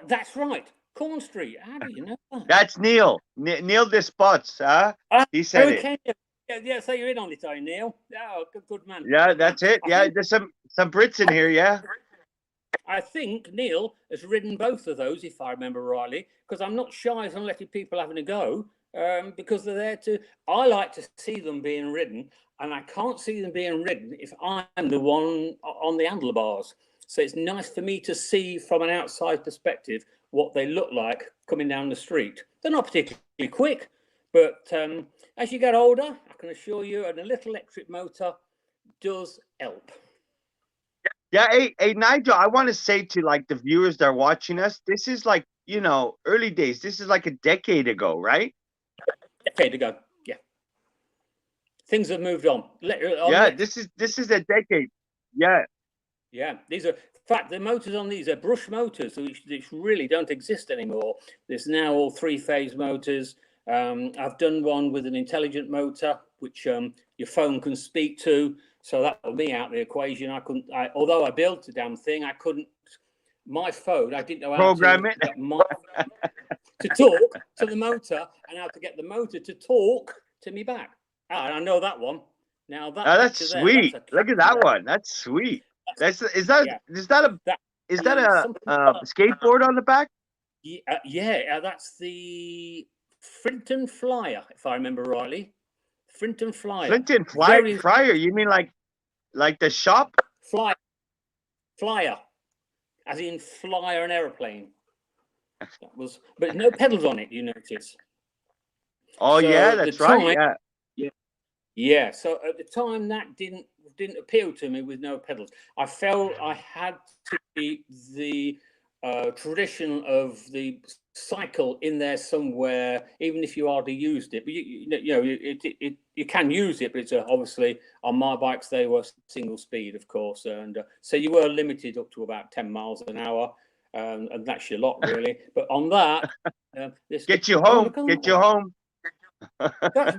That's right. Corn Street. How do you know that? That's Neil. Neil Despots, huh? He said okay. It. Yeah, so you're in on it, Neil. Oh, good man. Yeah, that's it. Yeah, there's some Brits in here, yeah. I think Neil has ridden both of those, if I remember rightly, because I'm not shy on letting people having a go, because they're there to. I like to see them being ridden, and I can't see them being ridden if I'm the one on the handlebars. So it's nice for me to see from an outside perspective what they look like coming down the street. They're not particularly quick, but as you get older, I can assure you, a little electric motor does help. Yeah, hey, Nigel, I want to say to like the viewers that are watching us, this is like, early days. This is like a decade ago, right? Decade ago, yeah. Things have moved on. Yeah, this is a decade. Yeah. Yeah, these are, in fact, the motors on these are brush motors, which really don't exist anymore. There's now all three-phase motors. I've done one with an intelligent motor, which your phone can speak to. So that will be out the equation. Although I built the damn thing, I couldn't. My phone, I didn't know how program it to talk to the motor, and how to get the motor to talk to me back. I know that one. Now that's sweet. Look at that one. That's sweet. Is that a skateboard on the back? Yeah, that's the Frinton Flyer, if I remember rightly. Frinton Flyer. Frinton Flyer. You mean like the shop? Flyer, as in flyer an aeroplane. That was, but no pedals on it. You notice. Oh so yeah, that's right. Yeah. So at the time, that didn't appeal to me with no pedals. I felt I had to keep the tradition of the cycle in there somewhere, even if you hardly used it. But you can use it, but it's obviously on my bikes they were single speed, of course, and so you were limited up to about 10 miles an hour, and that's your lot really. But on that, get you home. That's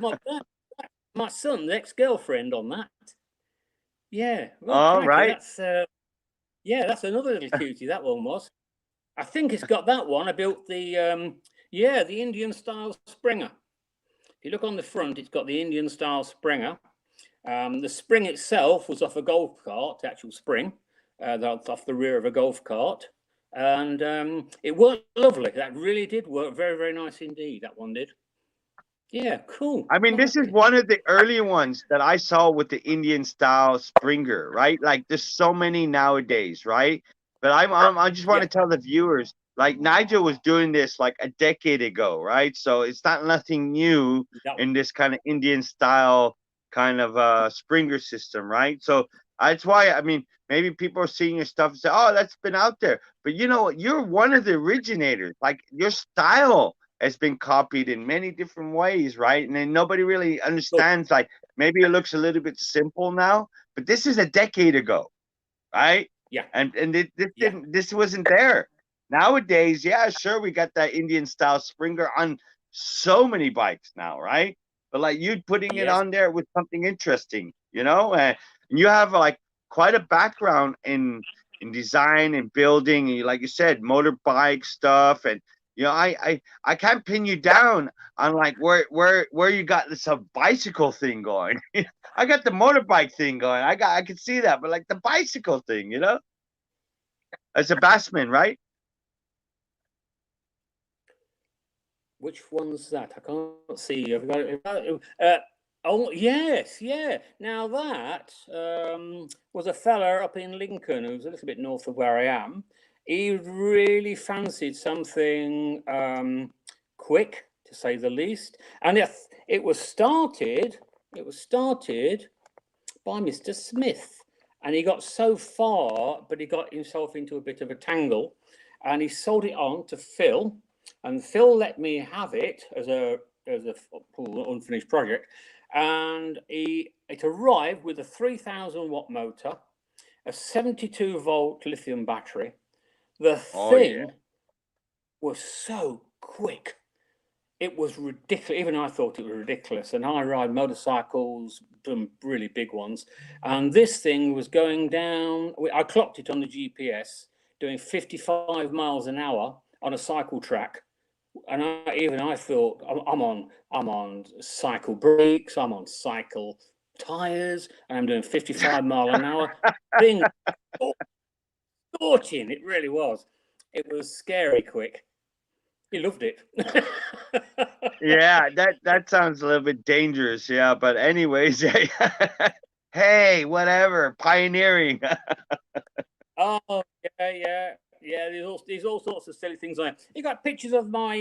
my son, the ex-girlfriend on that. Yeah. Well, all right. That's another little cutie. That one was. I think it's got that one. I built the Indian style Springer. If you look on the front, it's got the Indian style Springer. The spring itself was off a golf cart, the actual spring, that's off the rear of a golf cart. And it worked lovely. That really did work very, very nice indeed. That one did. Yeah, cool. I mean, this is one of the early ones that I saw with the Indian style Springer, right? Like there's so many nowadays, right? But I just want to tell the viewers, like Nigel was doing this like a decade ago, right? So it's not nothing new in this kind of Indian style kind of Springer system, right? So that's why, I mean, maybe people are seeing your stuff and say, oh, that's been out there. But you know what? You're one of the originators. Like your style has been copied in many different ways, right? And then nobody really understands, like maybe it looks a little bit simple now, but this is a decade ago, right? Yeah. And this wasn't there. Nowadays, yeah, sure, we got that Indian style Springer on so many bikes now, right? but like you putting it Yes. on there with something interesting, you know, and you have like quite a background in design and building, and like you said, motorbike stuff, and you know, I can't pin you down on like where you got this bicycle thing going. I got the motorbike thing going. I can see that, but like the bicycle thing, you know, as a bassman, right? Which one's that? I can't see. I've got it. Oh yes, yeah. Now that was a fella up in Lincoln who's a little bit north of where I am. He really fancied something quick, to say the least, and it was started. It was started by Mr. Smith, and he got so far, but he got himself into a bit of a tangle, and he sold it on to Phil, and Phil let me have it as a unfinished project, and it arrived with a 3,000 watt motor, a 72 volt lithium battery. The thing was so quick. It was ridiculous. Even I thought it was ridiculous. And I ride motorcycles, some really big ones. And this thing was going down. I clocked it on the GPS, doing 55 miles an hour on a cycle track. And I thought, I'm on cycle brakes, I'm on cycle tires, and I'm doing 55 mile an hour. Thing, scorching. It really was. It was scary quick. He loved it. Yeah, that sounds a little bit dangerous. Yeah, but anyways, hey, whatever, pioneering. Oh yeah. There's all sorts of silly things like you got pictures of my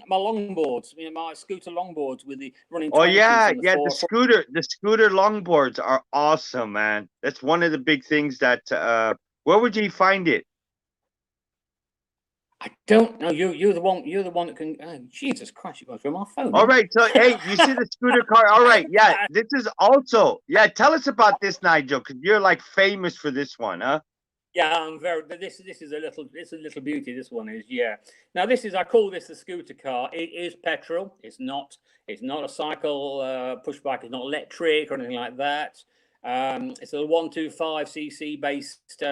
my longboards, you know, my scooter longboards with the running. Oh yeah, the the scooter longboards are awesome, man. That's one of the big things that. Where would you find it? I don't know. You're the one. You're the one that can. Oh, Jesus Christ! You go through my phone. All right, so hey, you see the scooter car? All right, yeah. This is also Tell us about this, Nigel, because you're like famous for this one, huh? Yeah, I'm very. This is a little. It's a little beauty. This one is. Yeah. Now this is. I call this the scooter car. It is petrol. It's not. It's not a cycle push bike. It's not electric or anything like that. It's a 125cc based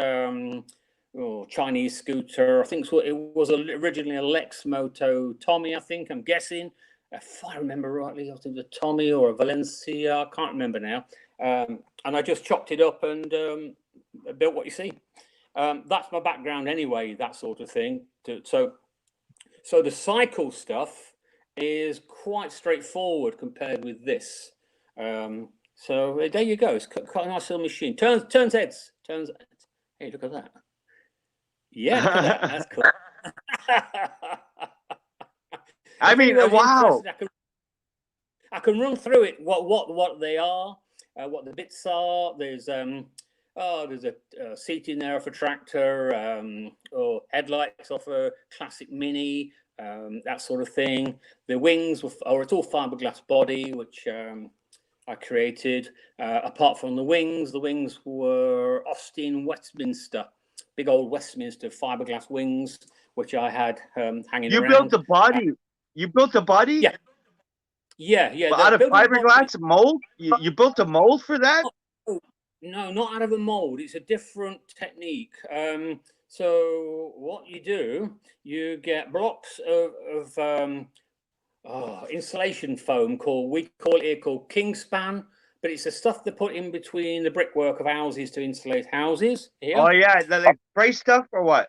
Chinese scooter. I think it was originally a Lex Moto Tommy. I think. I'm guessing. If I remember rightly, I think it was a Tommy or a Valencia. I can't remember now. And I just chopped it up and built what you see. That's my background anyway, that sort of thing. So the cycle stuff is quite straightforward compared with this. So there you go. It's quite a nice little machine. Turns heads. Hey, look at that. Yeah, look at that. That's cool. I mean, wow. I can run through it. What they are, what the bits are. There's a seat in there for tractor, or headlights off a classic Mini, that sort of thing. The wings it's all fiberglass body, which I created. Apart from the wings were Austin Westminster, big old Westminster fiberglass wings, which I had hanging around. You built the body. You built the body? Yeah. But out of fiberglass mold? You built a mold for that? No, not out of a mold. It's a different technique. So what you do, you get blocks of insulation foam we call it Kingspan, but it's the stuff they put in between the brickwork of houses to insulate houses. Here. Oh yeah, the like spray stuff or what?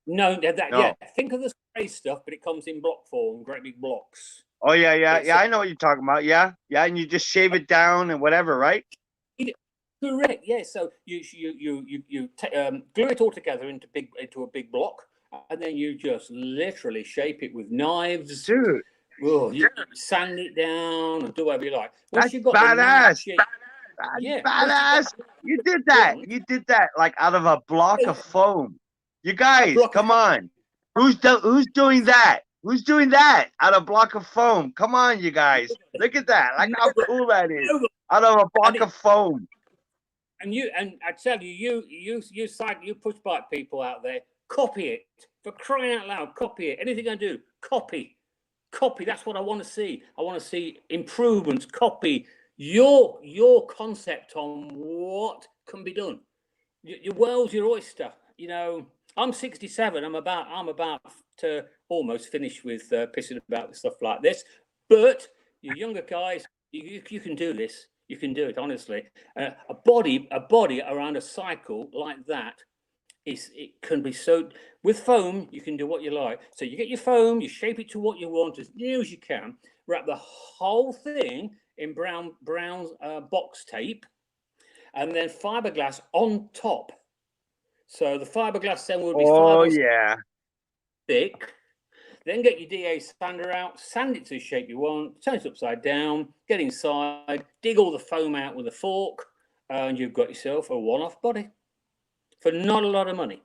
No. Yeah. Think of the spray stuff, but it comes in block form, great big blocks. Oh yeah. I know what you're talking about. Yeah, and you just shave it down and whatever, right? Correct. Yeah. So you glue it all together into a big block, and then you just literally shape it with knives. Dude. Oh, you sand it down and do whatever you like. Once you got badass. Badass. You did that. You did that like out of a block of foam. You guys, come on. Who's doing that? Who's doing that out of a block of foam? Come on, you guys. Look at that. Like how cool that is. Out of a block of foam. And I tell you, you push bike people out there, copy it. For crying out loud, copy it. Anything I do, copy. Copy. That's what I want to see. I want to see improvements. Copy your concept on what can be done. Your world's your oyster. You know, I'm 67. I'm about to almost finish with pissing about with stuff like this. But you younger guys, you can do this. You can do it, honestly. A body around a cycle like that it can be so. With foam, you can do what you like. So you get your foam, you shape it to what you want as near as you can. Wrap the whole thing in brown box tape, and then fiberglass on top. So the fiberglass then will be 5 or 6 thick. Then get your DA sander out, sand it to the shape you want, turn it upside down, get inside, dig all the foam out with a fork, and you've got yourself a one-off body for not a lot of money.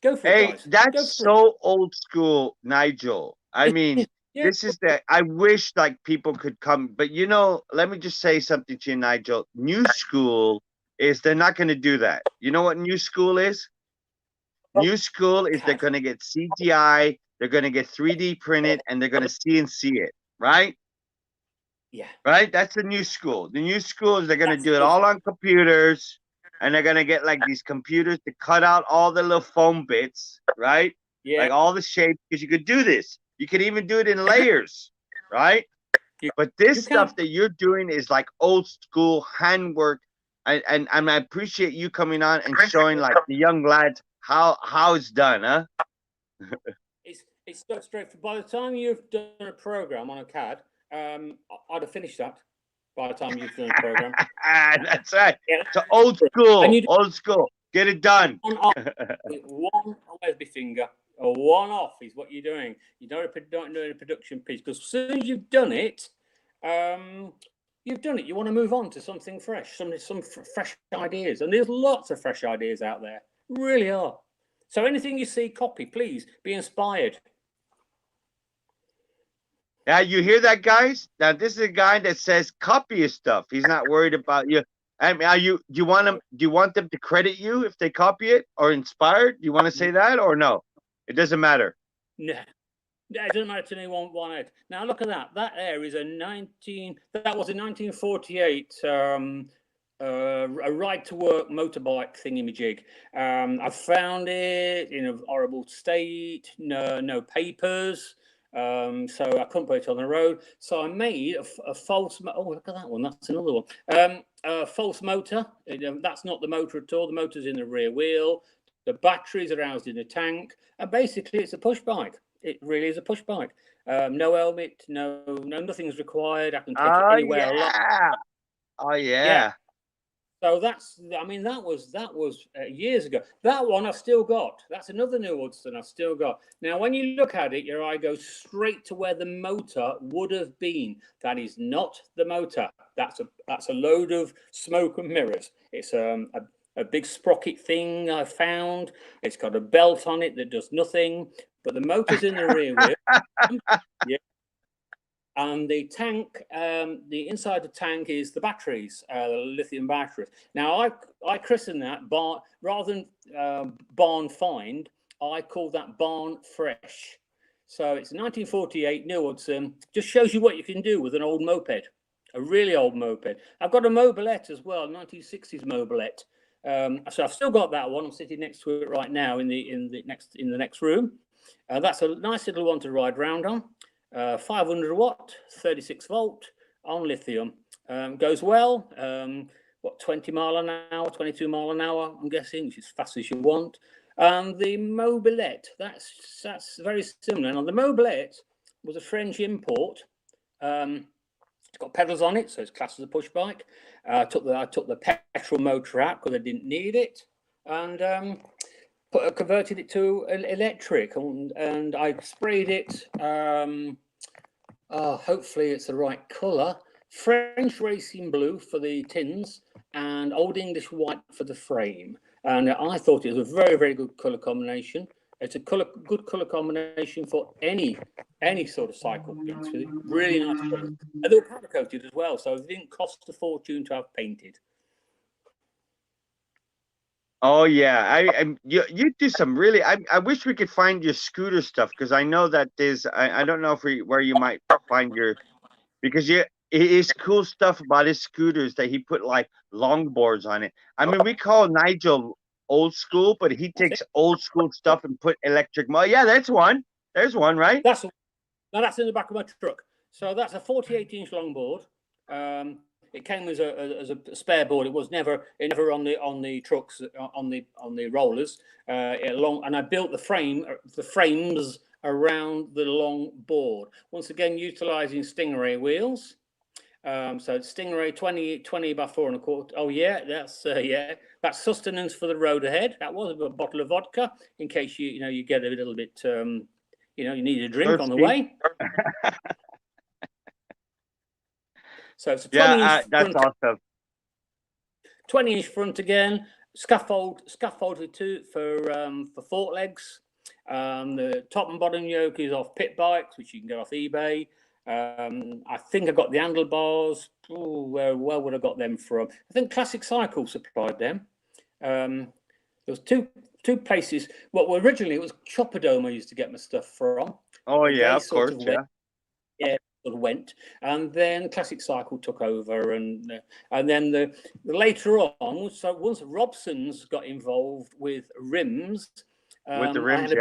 Go for it, guys. That's so old school, Nigel. I mean, this is I wish like people could come, but you know, let me just say something to you, Nigel. New school is they're not going to do that. You know what new school is? New school is they're going to get CGI, they're going to get 3D printed, and they're going to CNC it, right? Yeah. Right? That's the new school. The new school is they're going to do it all on computers, and they're going to get like these computers to cut out all the little foam bits, right? Yeah. Like all the shapes, because you could do this. You could even do it in layers, right? But this stuff that you're doing is like old school handwork. And I appreciate you coming on and showing like the young lads how it's done, huh? It's so straight. By the time you've done a program on a CAD, I'd have finished that. By the time you've done a program, that's right. Yeah. So old school, old school. Get it done. Where's my finger? A one-off is what you're doing. You don't do a production piece because as soon as you've done it, you've done it. You want to move on to something fresh, some fresh ideas, and there's lots of fresh ideas out there. Really are. So anything you see, copy. Please be inspired. Now you hear that, guys? Now this is a guy that says copy his stuff. He's not worried about you. I mean, do you want them to credit you if they copy it or inspired? Do you want to say that or no? It doesn't matter. No. It doesn't matter to me one head. Now look at that. That there is a 1948 a ride to work motorbike thingamajig. I found it in a horrible state, no papers. So I couldn't put it on the road. So I made a false. Oh, look at that one. That's another one. A false motor. That's not the motor at all. The motor's in the rear wheel. The batteries are housed in the tank, and basically it's a push bike. It really is a push bike. No helmet, no, nothing's required. I can take it anywhere. Oh yeah. So that's, I mean, that was years ago. That one I've still got. That's another new Hudson I've still got. Now, when you look at it, your eye goes straight to where the motor would have been. That is not the motor. That's a load of smoke and mirrors. It's a big sprocket thing I found. It's got a belt on it that does nothing, but the motor's in the rear wheel. Yeah. And the tank, the inside the tank is the batteries, the lithium batteries. Now, I christened that rather than barn find, I call that barn fresh. So it's 1948 New Hudson. Just shows you what you can do with an old moped, a really old moped. I've got a mobilette as well, 1960s mobilette. So I've still got that one. I'm sitting next to it right now in the next room. That's a nice little one to ride around on. 500 watt, 36 volt on lithium. Goes well. 20 mile an hour, 22 mile an hour, I'm guessing, which is as fast as you want. The mobilette, that's very similar. Now, the mobilette was a French import. It's got pedals on it, so it's classed as a push bike. I took the petrol motor out because I didn't need it, and converted it to electric, and I sprayed it. Hopefully it's the right colour. French racing blue for the tins and Old English white for the frame. And I thought it was a very, very good colour combination. It's a good colour combination for any sort of cycle. Really nice colours. And they were powder coated as well, so it didn't cost a fortune to have painted. Oh yeah, you do some really. I wish we could find your scooter stuff because I know that I don't know where you might find your because his cool stuff about his scooters that he put like longboards on it. I mean, we call Nigel old school, but he takes old school stuff and put electric. Yeah, that's one. There's one, right? That's in the back of my truck. So that's a 48-inch longboard. It came as a spare board. It was never on the trucks on the rollers. And I built the frames around the long board. Once again, utilizing Stingray wheels. So Stingray 20 by 4 1/4. Oh yeah, that's sustenance for the road ahead. That was a bottle of vodka in case you get a little bit you need a drink on the way. So it's a 20-inch that's front, awesome. 20-inch front again, scaffolded too for fork legs. The top and bottom yoke is off Pit Bikes, which you can get off eBay. I think I got the handlebars. Where would I got them from? I think Classic Cycles supplied them. There was two places. Well, originally it was Chopperdome I used to get my stuff from. Oh yeah, of course, went, and then Classic Cycle took over, and then the later on. So once Robson's got involved with rims, with the rims, I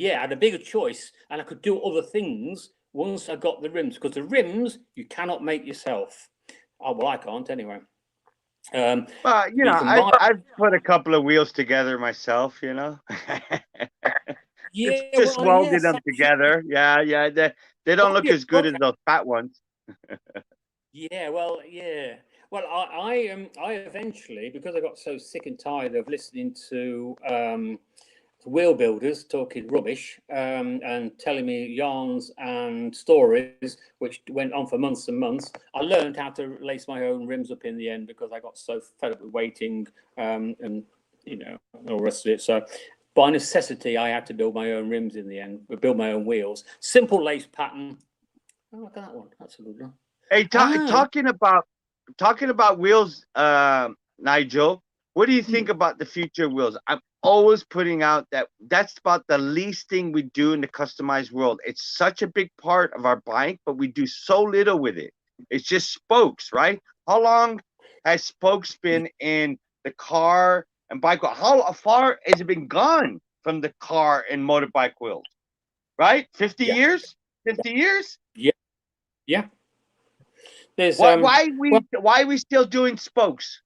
had a bigger choice, and I could do other things once I got the rims, because the rims you cannot make yourself. Oh well, I can't anyway. Well, I've put a couple of wheels together myself. Just welded them together. Yeah. They don't look as good as those fat ones. Well, I eventually, because I got so sick and tired of listening to wheel builders talking rubbish and telling me yarns and stories, which went on for months and months, I learned how to lace my own rims up in the end because I got so fed up with waiting and all the rest of it. So by necessity, I had to build my own rims in the end, build my own wheels. Simple lace pattern. Oh, look at that one. That's a good one. Hey, talking about wheels, Nigel, what do you think about the future wheels? I'm always putting out that's about the least thing we do in the customized world. It's such a big part of our bike, but we do so little with it. It's just spokes, right? How long has spokes been in the car and bike? How far has it been gone from the car and motorbike wheels? Right? 50 years? 50 years? Yeah. There's why are we still doing spokes?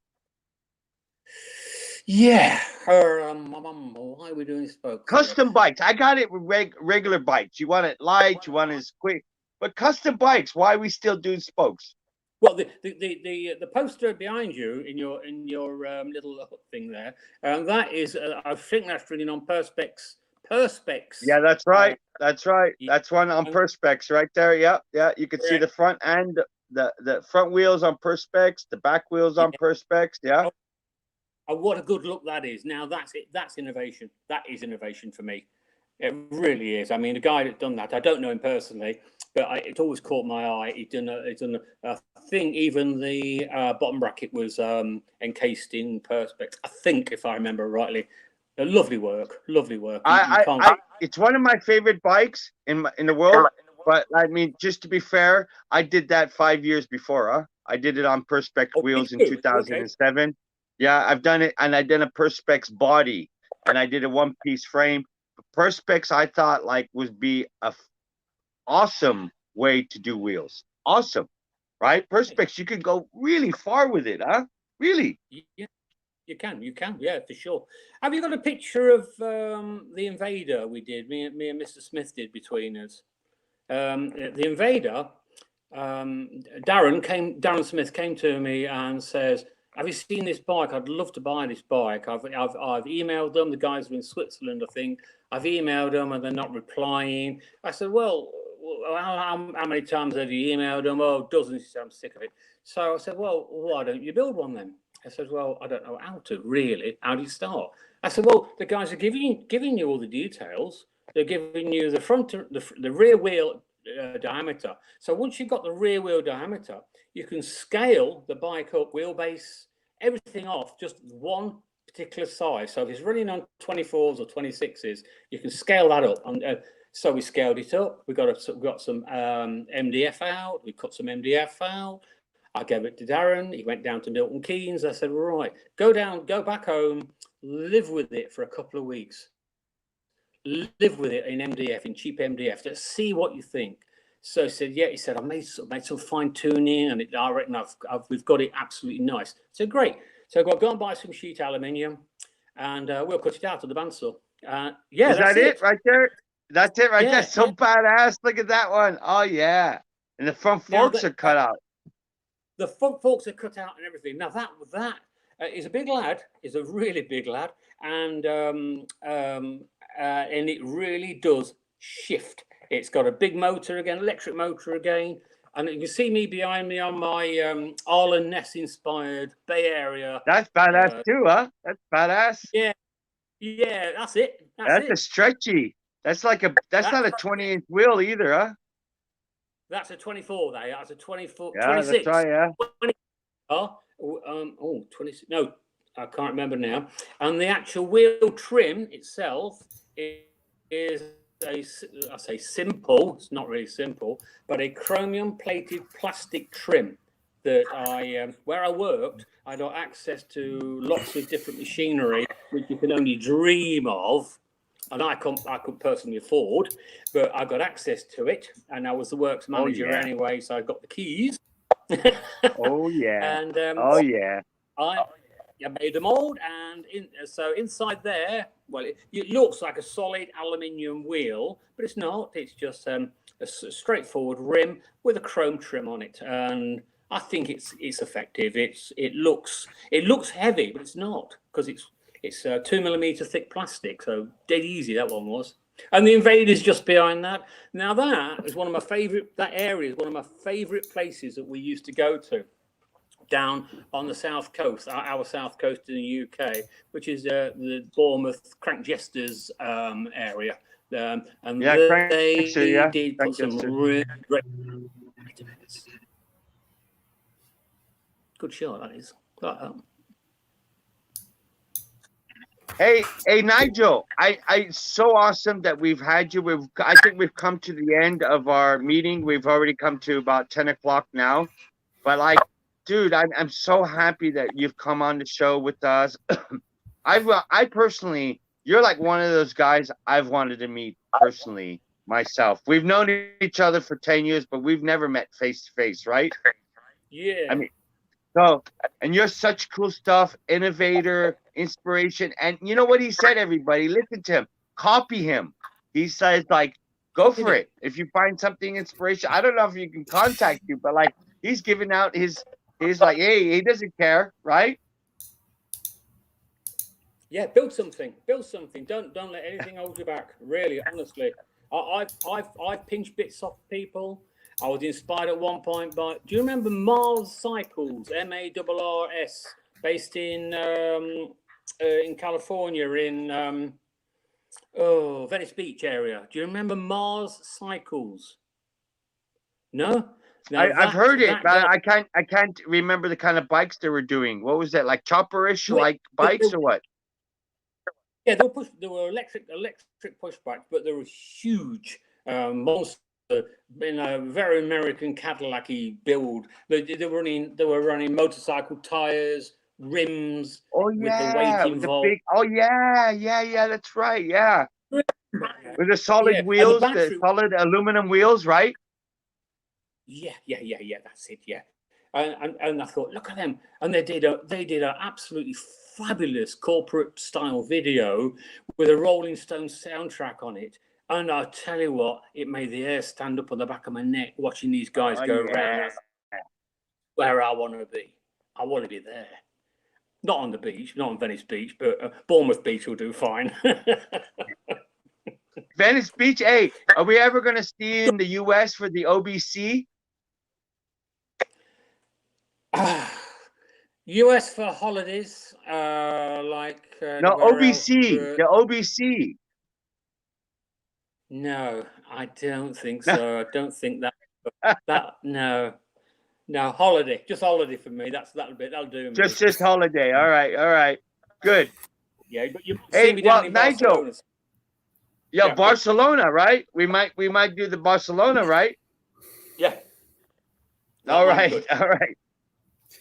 Yeah. Why are we doing spokes? Custom bikes. I got it with regular bikes. You want it light, you want it quick. But custom bikes, why are we still doing spokes? Well, the poster behind you in your little thing there, that is I think that's written on Perspex. Yeah, that's right. That's right. That's one on Perspex right there. Yeah. You can see the front and the front wheels on Perspex, the back wheels on Perspex. Yeah. Oh, what a good look that is. Now that's it. That's innovation. That is innovation for me. It really is. I mean, the guy that's done that, I don't know him personally, but it's always caught my eye. He's done a thing. Even the bottom bracket was encased in Perspex. I think, if I remember rightly. Lovely work. It's one of my favorite bikes in the world. But I mean, just to be fair, I did that 5 years before. Huh? I did it on Perspex wheels in 2007. Okay. Yeah, I've done it, and I did a Perspex body, and I did a one-piece frame. Perspex, I thought would be a awesome way to do wheels. Awesome, right? Perspex, you could go really far with it, huh? Really? Yeah. You can, yeah, for sure. Have you got a picture of the Invader we did? Me and Mr. Smith did between us. The Invader, Darren Smith came to me and says, "Have you seen this bike? I'd love to buy this bike. I've emailed them. The guys are in Switzerland, I think. I've emailed them and they're not replying." I said, "Well, how many times have you emailed them?" "Oh, dozens." He said, "I'm sick of it." So I said, "Well, why don't you build one then?" I said, "Well, I don't know how to really. How do you start?" I said, "Well, the guys are giving you all the details. They're giving you the front, the rear wheel diameter. So once you've got the rear wheel diameter, you can scale the bike up, wheelbase, everything off just one particular size. So if it's running on 24s or 26s, you can scale that up. And so we scaled it up. We got some MDF out. We cut some MDF out. I gave it to Darren. He went down to Milton Keynes. I said, right, go back home, live with it for a couple of weeks. Live with it in MDF, in cheap MDF. Let's see what you think. So he said, yeah. He said, I made some fine tuning, and I reckon we've got it absolutely nice. So great. So I've go and buy some sheet aluminium, and we'll cut it out of the bandsaw. Yeah, is that it right there? That's it right there. So badass. Look at that one. Oh yeah. And the front forks are cut out. The front forks are cut out and everything. Now that is a big lad. Is a really big lad, and it really does shift. It's got a big motor again, electric motor again, and you can see me behind me on my Arlen Ness inspired Bay Area. That's badass too, huh? That's badass. Yeah, that's it. That's a stretchy. That's not a 20-inch wheel either, huh? That's a 24. That's a 24. Yeah, 26. that's right. Yeah. 26. No, I can't remember now. And the actual wheel trim itself is I say simple. It's not really simple, but a chromium plated plastic trim that where I worked, I got access to lots of different machinery which you can only dream of. And I couldn't personally afford, but I got access to it, and I was the works manager anyway, so I got the keys. Oh yeah! And I made a mold, and so inside there, well, it looks like a solid aluminium wheel, but it's not. It's just a straightforward rim with a chrome trim on it, and I think it's effective. It looks heavy, but it's not, because it's 2mm thick plastic, so dead easy that one was. And the Invader's just behind that. Now that is one of my favorite. That area is one of my favorite places that we used to go to, down on the south coast, our south coast in the UK, which is the Bournemouth Crank Jesters area. And they did put some really great events. Good shot, that is. Like that. Hey, Nigel, it's so awesome that we've had you. I think we've come to the end of our meeting. We've already come to about 10 o'clock now. But like, dude, I'm so happy that you've come on the show with us. I personally, you're like one of those guys I've wanted to meet personally myself. We've known each other for 10 years, but we've never met face to face, right? Yeah. I mean, so, and you're such cool stuff, innovator, inspiration. And you know what he said, everybody? Listen to him. Copy him. He says, like, go for it. If you find something inspiration, I don't know if you can contact you, but like, he's giving out his like, hey, he doesn't care, right? Yeah, build something. Don't let anything hold you back. Really, honestly. I've pinched bits off people. I was inspired at one point by. Do you remember Mars Cycles? MARRS, based in California, in Venice Beach area. Do you remember Mars Cycles? No. I've heard it, but I can't remember the kind of bikes they were doing. What was that, like chopperish, like bikes or what? Yeah, they were electric push bikes, but they were huge monster in a very American Cadillac-y build. They were running motorcycle tires, rims. Oh yeah, with the weight involved. Yeah, that's right. Yeah, with the solid wheels, the solid aluminum wheels, right? Yeah. That's it. Yeah, and I thought, look at them, and they did an absolutely fabulous corporate style video with a Rolling Stones soundtrack on it. And I'll tell you what, it made the hair stand up on the back of my neck watching these guys go around. Where I want to be. I want to be there. Not on the beach, not on Venice Beach, but Bournemouth Beach will do fine. Venice Beach, hey, are we ever going to see you in the US for the OBC? US for holidays, like... no, OBC, the OBC. No, I don't think so. I don't think no, holiday, just holiday for me. That'll do me. Just holiday. All right. Good. Yeah, but you Hey, see me down well, in Nigel. Barcelona. Yeah, Yeah. Barcelona, right? We might do the Barcelona, right? Yeah. All That might be right, good. all right.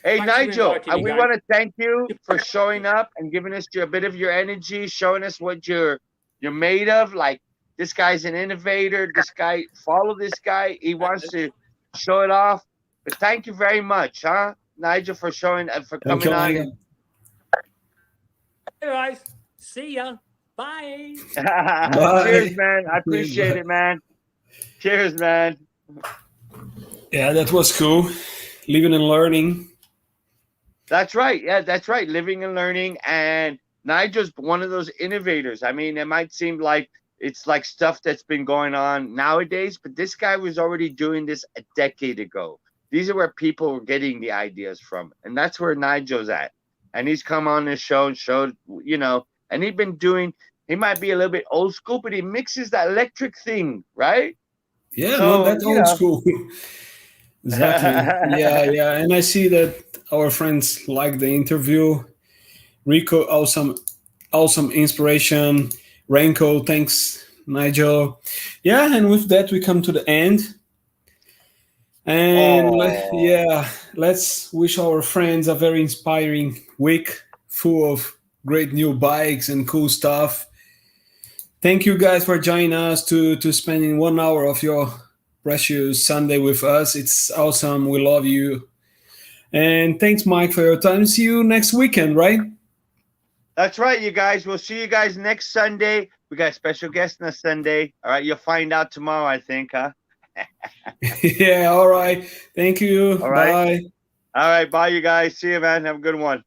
Hey, Thanks for Nigel, inviting me, we guys. want to thank you for showing up and giving us a bit of your energy, showing us what you're made of. Like, this guy's an innovator. This guy, follow this guy. He wants to show it off. But thank you very much, huh, Nigel, for showing for Thank coming you, on. Nigel. Hey guys, see ya. Bye. Cheers, man. I appreciate it, man. Cheers, man. Yeah, that was cool. Living and learning. That's right. Yeah, that's right. Living and learning. And Nigel's one of those innovators. I mean, it might seem like it's like stuff that's been going on nowadays, but this guy was already doing this a decade ago. These are where people were getting the ideas from. And that's where Nigel's at. And he's come on this show and showed, and he might be a little bit old school, but he mixes that electric thing, right? Yeah, So, not that old school. Exactly. Yeah. And I see that our friends like the interview. Rico, awesome inspiration. Renko, thanks, Nigel. Yeah, and with that we come to the end. And let's wish our friends a very inspiring week full of great new bikes and cool stuff. Thank you guys for joining us to spending 1 hour of your precious Sunday with us. It's awesome. We love you. And thanks, Mike, for your time. See you next weekend, right? That's right, you guys. We'll see you guys next Sunday. We got a special guest on Sunday. All right, you'll find out tomorrow, I think, huh? Yeah, all right. Thank you. All right. Bye. All right, bye, you guys. See you, man. Have a good one.